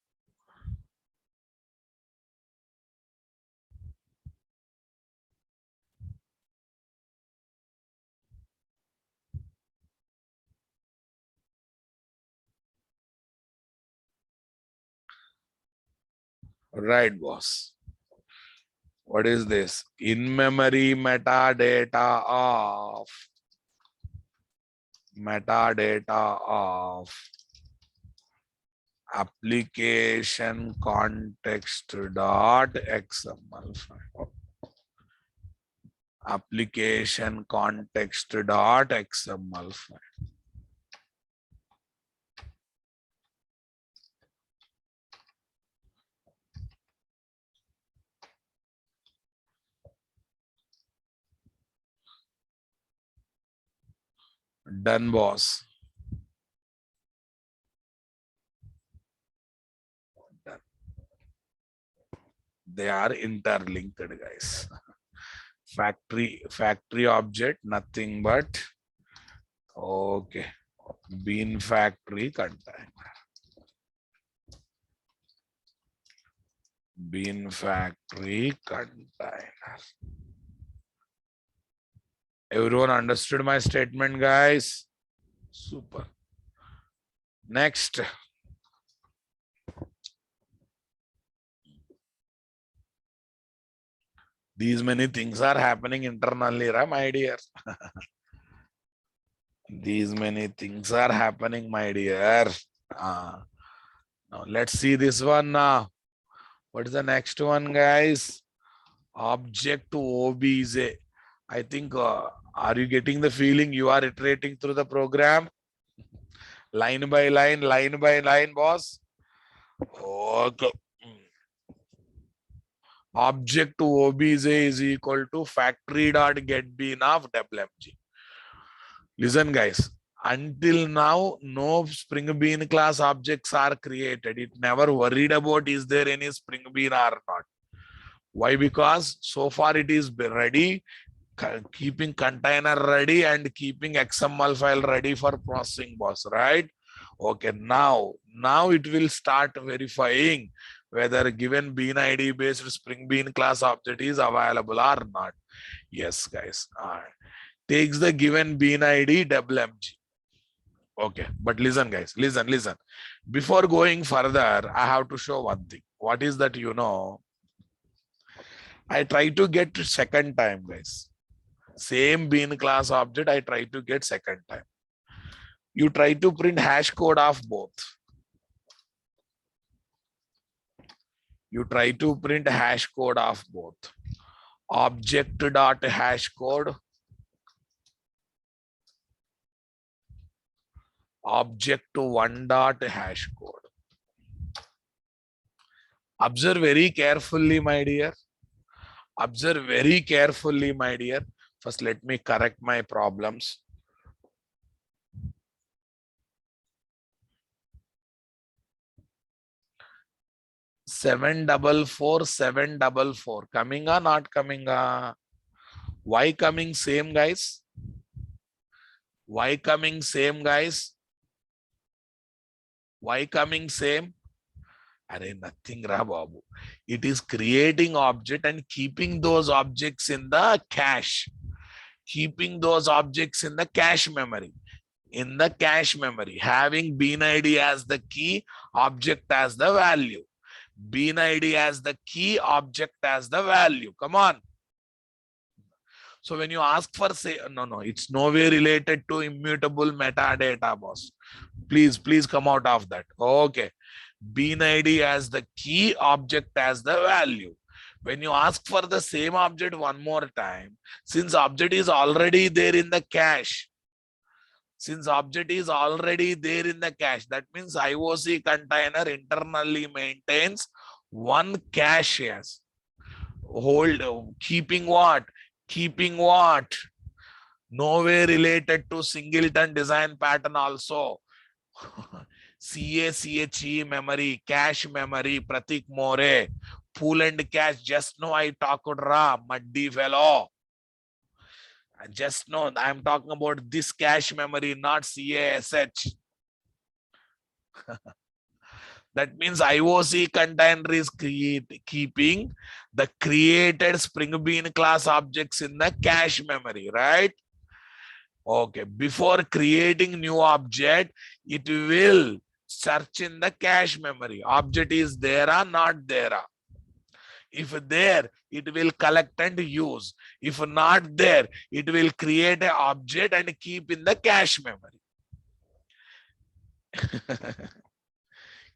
Right, boss. What is this? In-memory metadata of application context.xml file. Application context.xml file. Done, boss. Done. They are interlinked, guys. Factory object, nothing but, okay, bean factory container. Bean factory container. Everyone understood my statement, guys? Super. Next. These many things are happening internally, right, my dear? These many things are happening, my dear. Now let's see this one now. What is the next one, guys? Object to obj. I think, are you getting the feeling you are iterating through the program? Line by line, boss. Okay. Object to obj is equal to factory dot get bean of WMG. Listen, guys. Until now, no Spring Bean class objects are created. It never worried about is there any Spring Bean or not. Why? Because so far it is ready, keeping container ready and keeping XML file ready for processing, boss, right? Okay, now it will start verifying whether given bean ID based Spring Bean class object is available or not. Yes, guys. Takes the given bean ID WMG. Okay, but listen, guys, listen. Before going further, I have to show one thing. What is that? I try to get second time, guys. Same bean class object, I try to get second time. You try to print hash code of both. You try to print hash code of both. Object dot hash code. Object to one dot hash code. Observe very carefully, my dear. Observe very carefully, my dear. First, let me correct my problems. 744 coming or not coming? Why coming same, guys? Why coming same, guys? Why coming same? Arey, nothing, ra babu. It is creating object and keeping those objects in the cache. Keeping those objects in the cache memory. In the cache memory, having bean ID as the key, object as the value. Bean ID as the key, object as the value. Come on. So when you ask for, say, no, it's no way related to immutable metadata, boss. Please come out of that. Okay. Bean ID as the key, object as the value. When you ask for the same object one more time, since object is already there in the cache, that means IOC container internally maintains one cache. Yes. Keeping what? No way related to singleton design pattern also. CACHE memory, cache memory, Pratik More, pool and cache. Just know I talked ra, muddy fellow. Just know I'm talking about this cache memory, not CASH. That means IOC container is keeping the created Spring Bean class objects in the cache memory, right? Okay, before creating new object, it will search in the cache memory. Object is there or not there? If there, it will collect and use. If not there, it will create an object and keep in the cache memory.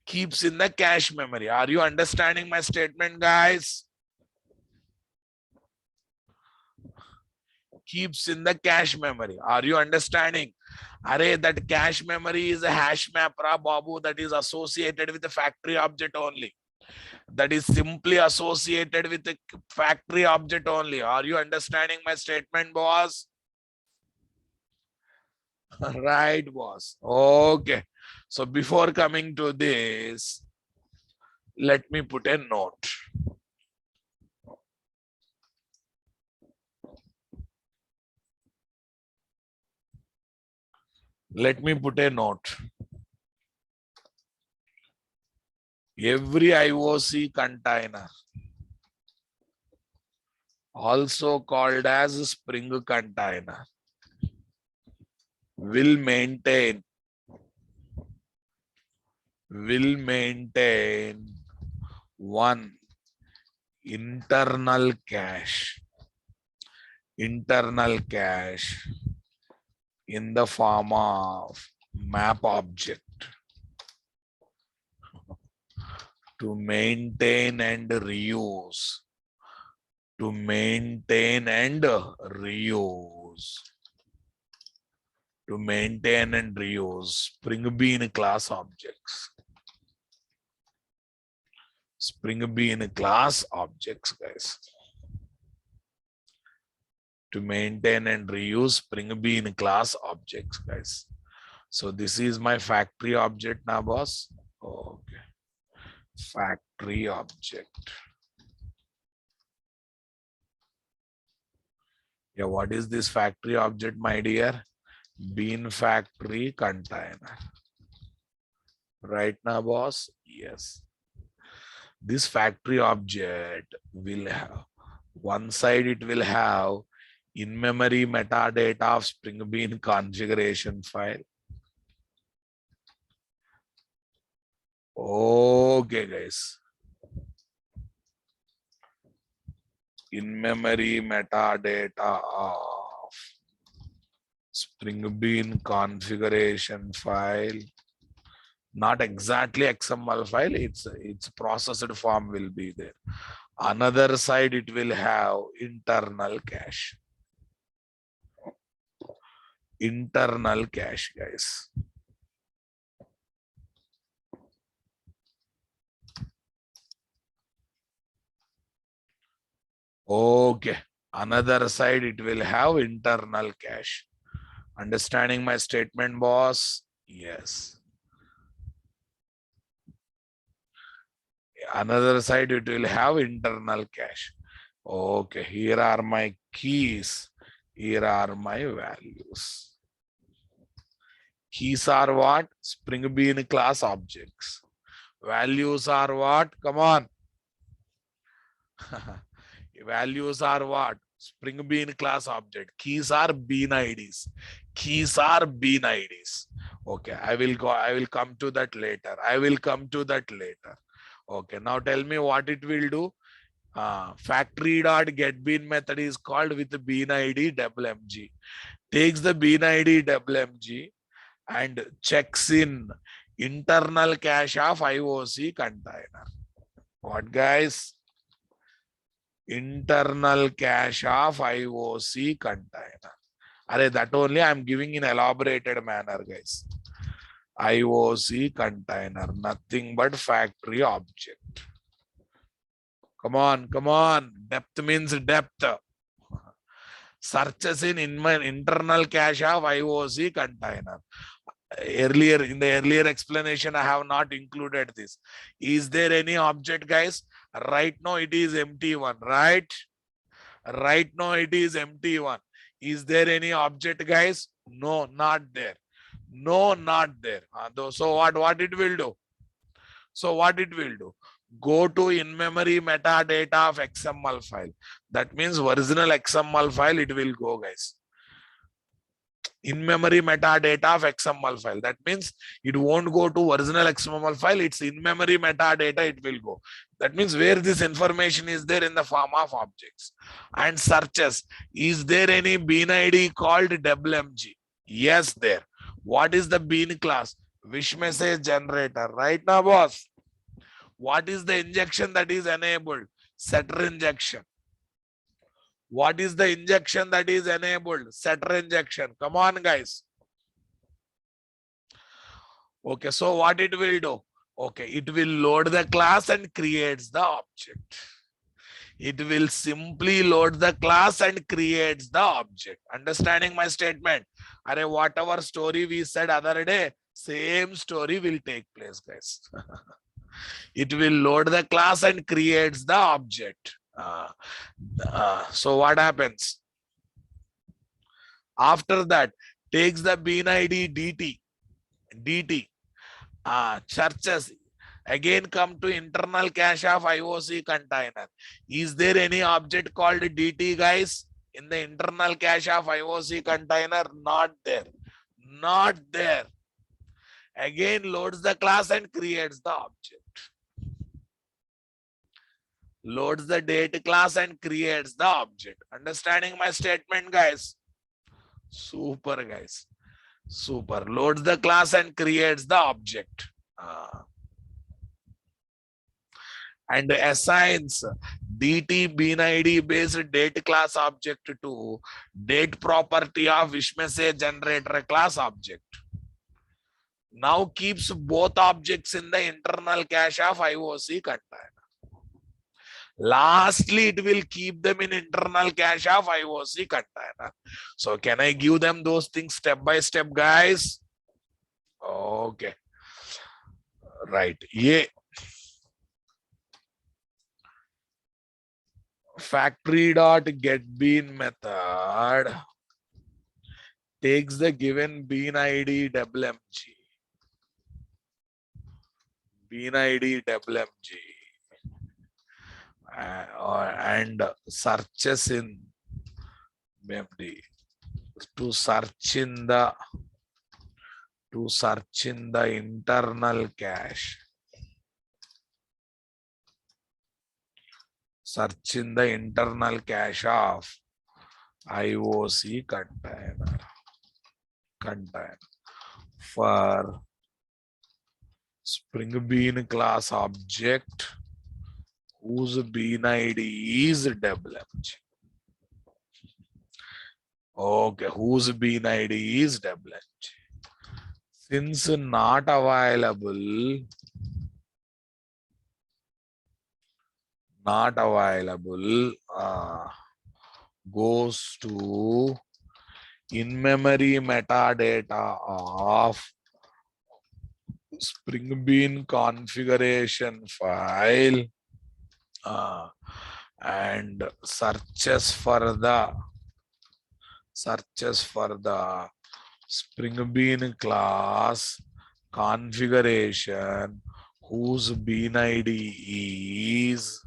Keeps in the cache memory. Are you understanding my statement, guys? Keeps in the cache memory. Are you understanding? Array, that cache memory is a hash map, ra babu, that is associated with the factory object only. That is simply associated with the factory object only. Are you understanding my statement, boss? Right, boss. Okay. So before coming to this, let me put a note. Let me put a note. Every IOC container, also called as Spring container, will maintain one internal cache in the form of map object to maintain and reuse. Spring Bean class objects. Guys. To maintain and reuse Spring Bean class objects, guys. So this is my factory object now, boss. Okay. Factory object. Yeah, what is this factory object, my dear? Bean factory container. Right now, boss? Yes. This factory object will have, one side it will have in-memory metadata of Spring Bean configuration file. Okay, guys. In-memory metadata of Spring Bean configuration file. Not exactly XML file, it's processed form will be there. Another side it will have internal cache. Internal cache, guys. Okay. Another side it will have internal cache. Understanding my statement, boss? Yes. Another side it will have internal cache. Okay, here are my keys. Here are my values. Keys are what? Spring Bean class objects. Values are what? Come on. Values are what? Spring Bean class object. Keys are bean IDs. Keys are bean IDs. Okay, I will come to that later. Okay, now tell me what it will do. Factory.getBean method is called with the bean ID WMG. Takes the bean ID WMG and checks in internal cache of IOC container. What, guys? Internal cache of IOC container. That only I am giving in elaborated manner, guys. IOC container, nothing but factory object. Come on. Depth means depth. Searches in internal cache of IOC container. In the earlier explanation, I have not included this. Is there any object, guys? Right now it is empty one, right? Right now it is empty one. Is there any object, guys? No, not there. No, not there. So what it will do? Go to in-memory metadata of XML file. That means original XML file it will go, guys. In-memory metadata of XML file. That means it won't go to original XML file. It's in-memory metadata it will go. That means where this information is there in the form of objects. And searches. Is there any bean ID called WMG? Yes, there. What is the bean class? Wish message generator. Right now, boss. What is the injection that is enabled? Setter injection. What is the injection that is enabled? Setter injection. Come on, guys. Okay, so what it will do? Okay, it will load the class and creates the object. It will simply load the class and creates the object. Understanding my statement? Whatever story we said other day, same story will take place, guys. It will load the class and creates the object. So what happens? After that, takes the bean ID DT, searches, again come to internal cache of IOC container. Is there any object called DT, guys? In the internal cache of IOC container? Not there. Not there. Again loads the class and creates the object. loads the date class and creates the object. Understanding my statement, guys? Super, guys. Super. Loads the class and creates the object. And assigns DT bean ID based date class object to date property of wish message generator class object. Now keeps both objects in the internal cache of IOC container. Lastly, it will keep them in internal cache of IOC container. So can I give them those things step by step, guys? Okay. Right. Yeah. Factory.getBean method takes the given bean ID WMG. Bean ID WMG. And searches in memory to search in the internal cache. Search in the internal cache of IOC container for Spring Bean class object whose bean ID is WMG. Okay, whose bean ID is WMG. Since not available, goes to in-memory metadata of Spring Bean configuration file and searches for the Spring Bean class configuration whose bean ID is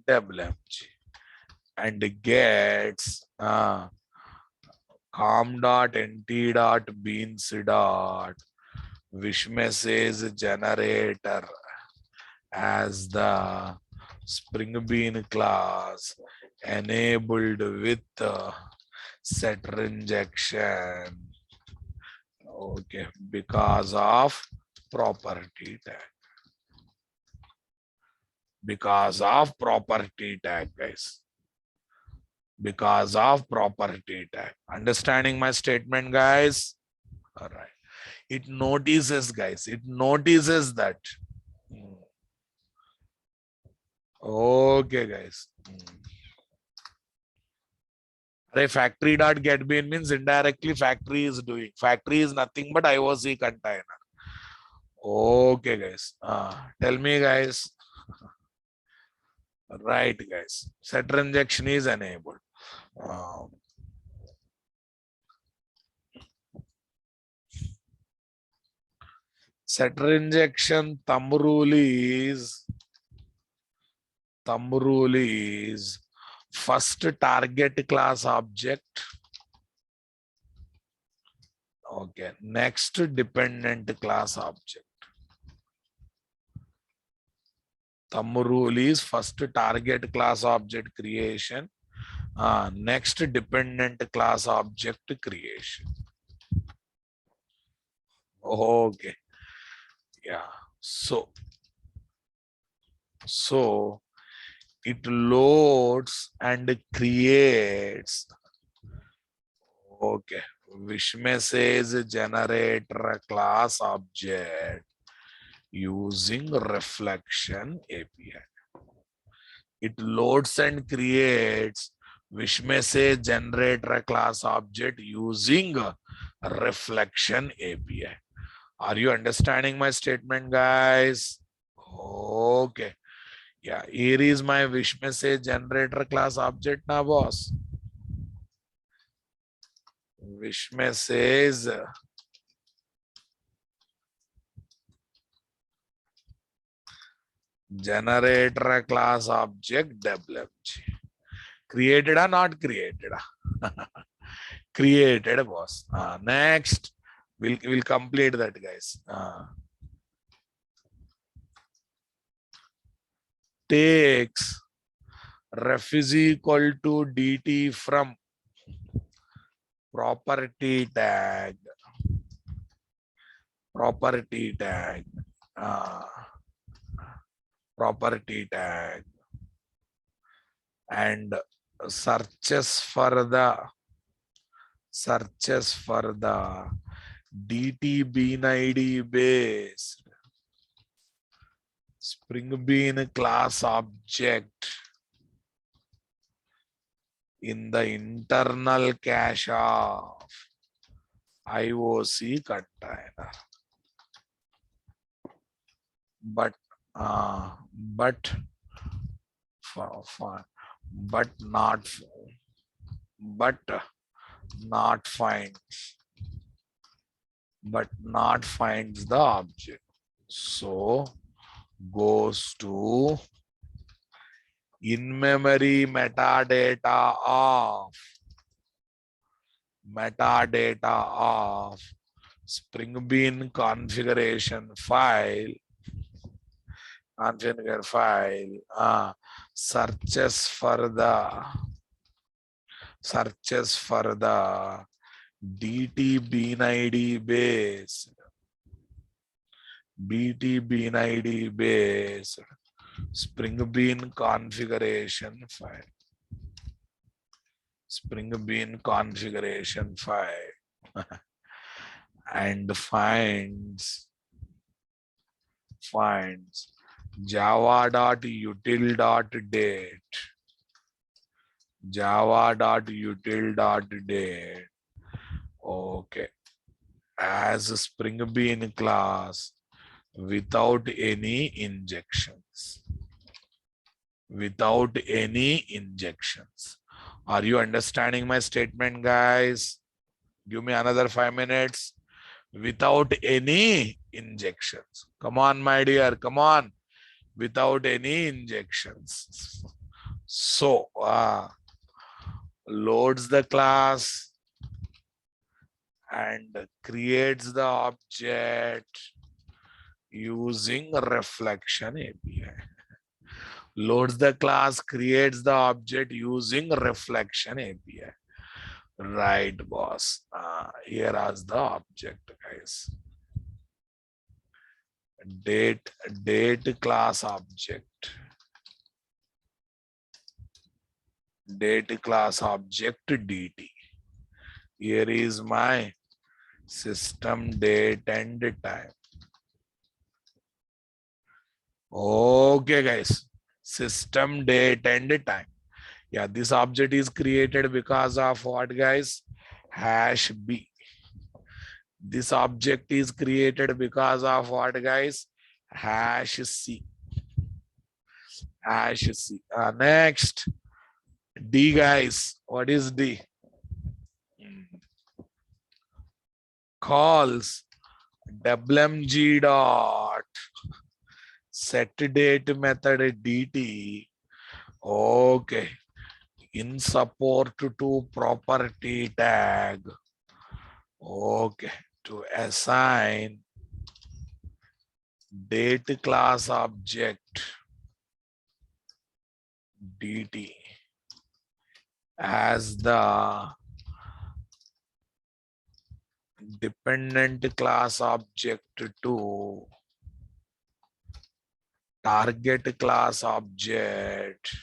WMG and gets com.nt.beans. Message generator as the Spring Bean class enabled with setter injection. Okay, because of property tag. Because of property tag, guys. Because of property tag. Understanding my statement, guys? All right. It notices, guys. It notices that. Okay, guys. Factory.getBean means indirectly factory is doing. Factory is nothing but IOC container. Okay, guys. Tell me, guys. Right, guys. Setter injection is enabled. Setter injection thumb rule is first target class object. Okay. Next dependent class object. Thumb rule is first target class object creation. Next dependent class object creation. Okay. Yeah. So it loads and creates. Okay. Wish message generator class object using reflection API. It loads and creates wish message generator class object using reflection API. Are you understanding my statement, guys? Okay. Yeah, here is my wish message generator class object now, boss. Wish message generator class object WMG. Created or not created? Created, boss. Next, we'll complete that, guys. takes ref is equal to dt from property tag, property tag, uh, property tag, and searches for the dt bean id base Spring Bean class object in the internal cache of IOC container. But not finds the object. So goes to in-memory metadata of Spring Bean configuration file, searches for the dt bean id base, Spring Bean configuration file, and finds java.util.date okay as a Spring Bean class without any injections. Are you understanding my statement, guys? Give me another 5 minutes. Without any injections. Come on, my dear. Come on. Without any injections. So, loads the class and creates the object using reflection API. Loads the class, creates the object using reflection API. Right, boss. Here is the object, guys. Date class object. Date class object dt. Here is my system date and time. Okay, guys. System date and time. Yeah, this object is created because of what, guys? Hash B. This object is created because of what, guys? Hash C. Next, D, guys. What is D? Calls WMG dot set date method dt. Okay. In support to property tag. Okay. To assign date class object dt as the dependent class object to target class object,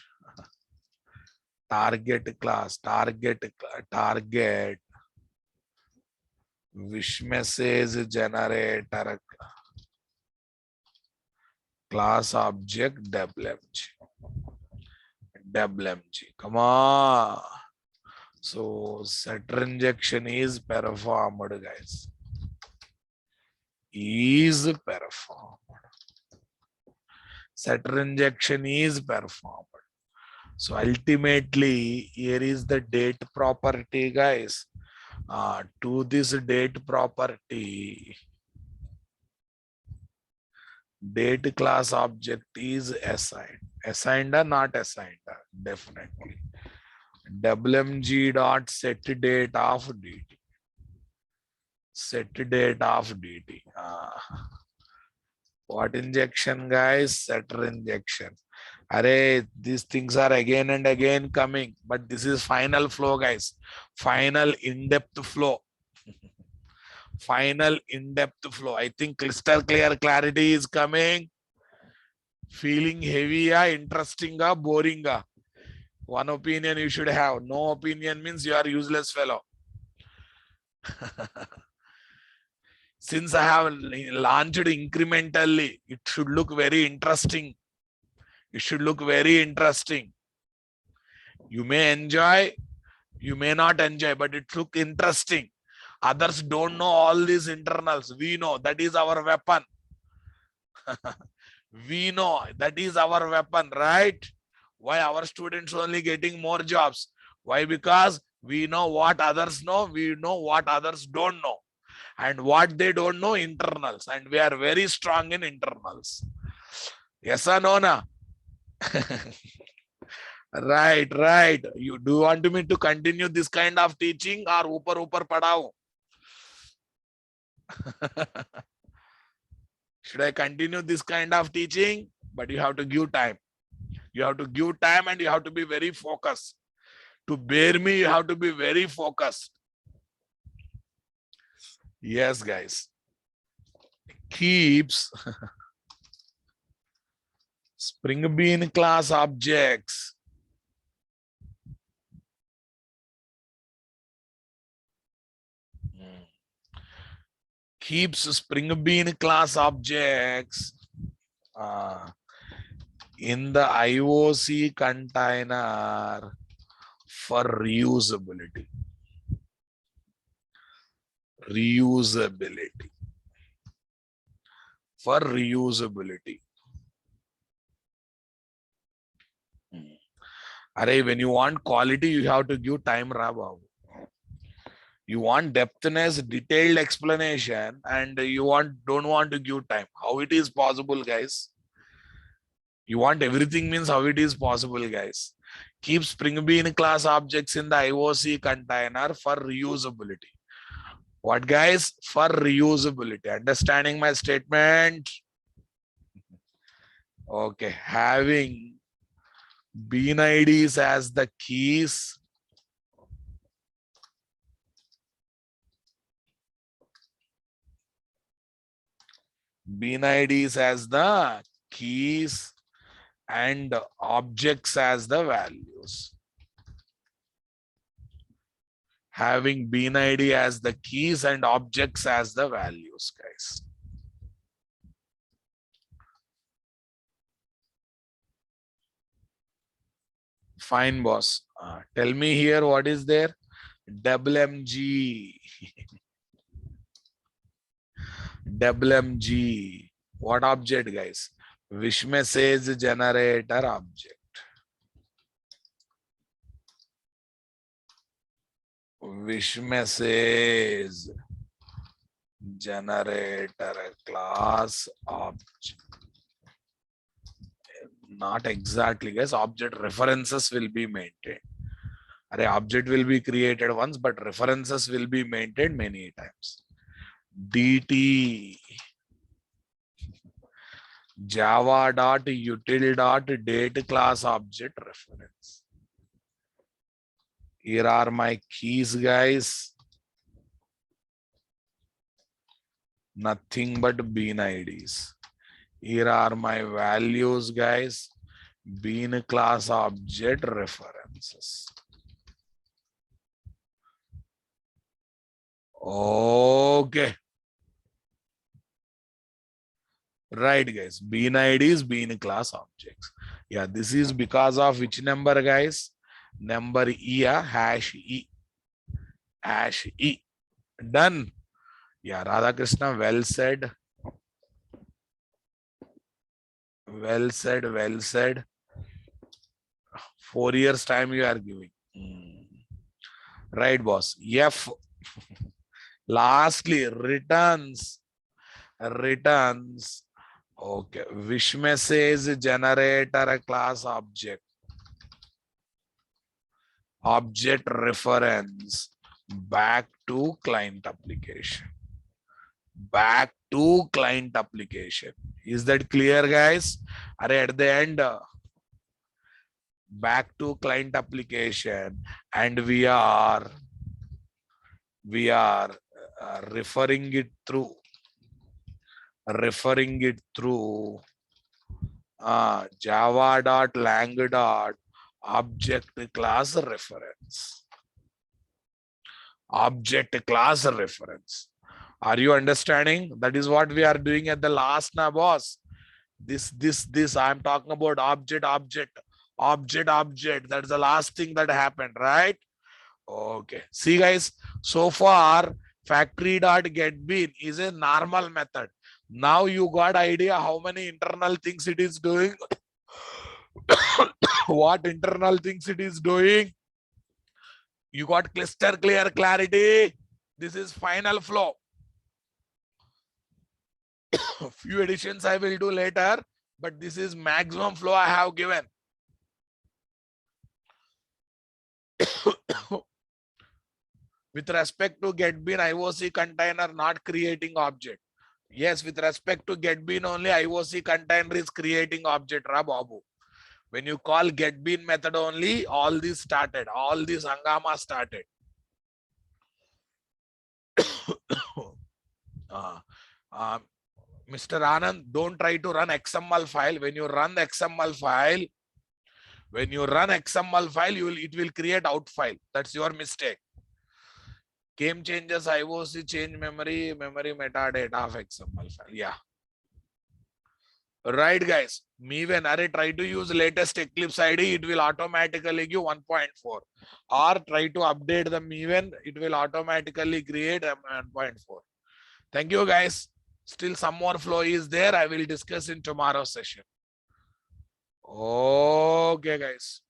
target wish message generator class object WMG. Come on. So setter injection is performed, guys. Setter injection is performed. So ultimately, here is the date property, guys. To this date property, date class object is assigned. Assigned or not assigned? Definitely. WMG dot set date of dt. Set date of dt. What injection, guys? Setter injection. Array, these things are again and again coming, but this is final flow, guys. Final in-depth flow. Final in-depth flow. I think crystal clear clarity is coming. Feeling heavy, interesting, boring. One opinion you should have. No opinion means you are useless fellow. Since I have launched incrementally, it should look very interesting. It should look very interesting. You may enjoy, you may not enjoy, but it look interesting. Others don't know all these internals. We know that is our weapon. We know that is our weapon, right? Why our students only getting more jobs? Why? Because we know what others know. We know what others don't know. And what they don't know, internals. And we are very strong in internals. Yes or no, na? Right. You do want me to continue this kind of teaching or upar padao? Should I continue this kind of teaching? But you have to give time. You have to give time and you have to be very focused. To bear me, you have to be very focused. Yes, guys. Keeps Spring Bean class objects. Keeps Spring Bean class objects in the IOC container for reusability. For reusability. Array, when you want quality, you have to give time, Rababu. You want depthness, detailed explanation, and you don't want to give time. How it is possible, guys? You want everything means how it is possible, guys. Keep Spring Bean class objects in the IOC container for reusability. What, guys? For reusability. Understanding my statement? Okay. Having bean IDs as the keys. Bean IDs as the keys and objects as the values. Having bean ID as the keys and objects as the values, guys. Fine, boss. Tell me here what is there. WMG. WMG. What object, guys? Wish message generator object. Wish message generator class object. Not exactly, guys. Object references will be maintained. Array object will be created once, but references will be maintained many times. DT java.util.date class object reference. Here are my keys, guys. Nothing but bean IDs. Here are my values, guys. Bean class object references. Okay. Right, guys. Bean IDs, bean class objects. Yeah, this is because of which number, guys? Number E, hash E. Hash E. Done. Yeah, Radhakrishna, well said. Well said. 4 years time you are giving. Right, boss. F. Lastly, returns. Okay. Wish message generator class object. Object reference back to client application. Back to client application. Is that clear, guys? At the end, back to client application, and we are referring it through java.lang. Object class reference. Object class reference. Are you understanding? That is what we are doing at the last now, boss. This I'm talking about object. That's the last thing that happened, right? Okay. See, guys, so far factory.getBean is a normal method. Now you got idea how many internal things it is doing. What internal things it is doing. You got cluster clear clarity. This is final flow. Few additions I will do later, but this is maximum flow I have given. With respect to getBean IOC container not creating object. Yes, with respect to getBean only IOC container is creating object, Babu. When you call getBean method only, all this started, all this hangama started. Mr. Anand, don't try to run XML file. When you run the XML file, it will create out file. That's your mistake. Game changes IOC change memory metadata of XML file. Yeah. Right, guys. When try to use latest Eclipse ID, it will automatically give 1.4. Or try to update the Maven, it will automatically create 1.4. Thank you, guys. Still some more flow is there. I will discuss in tomorrow's session. Okay, guys.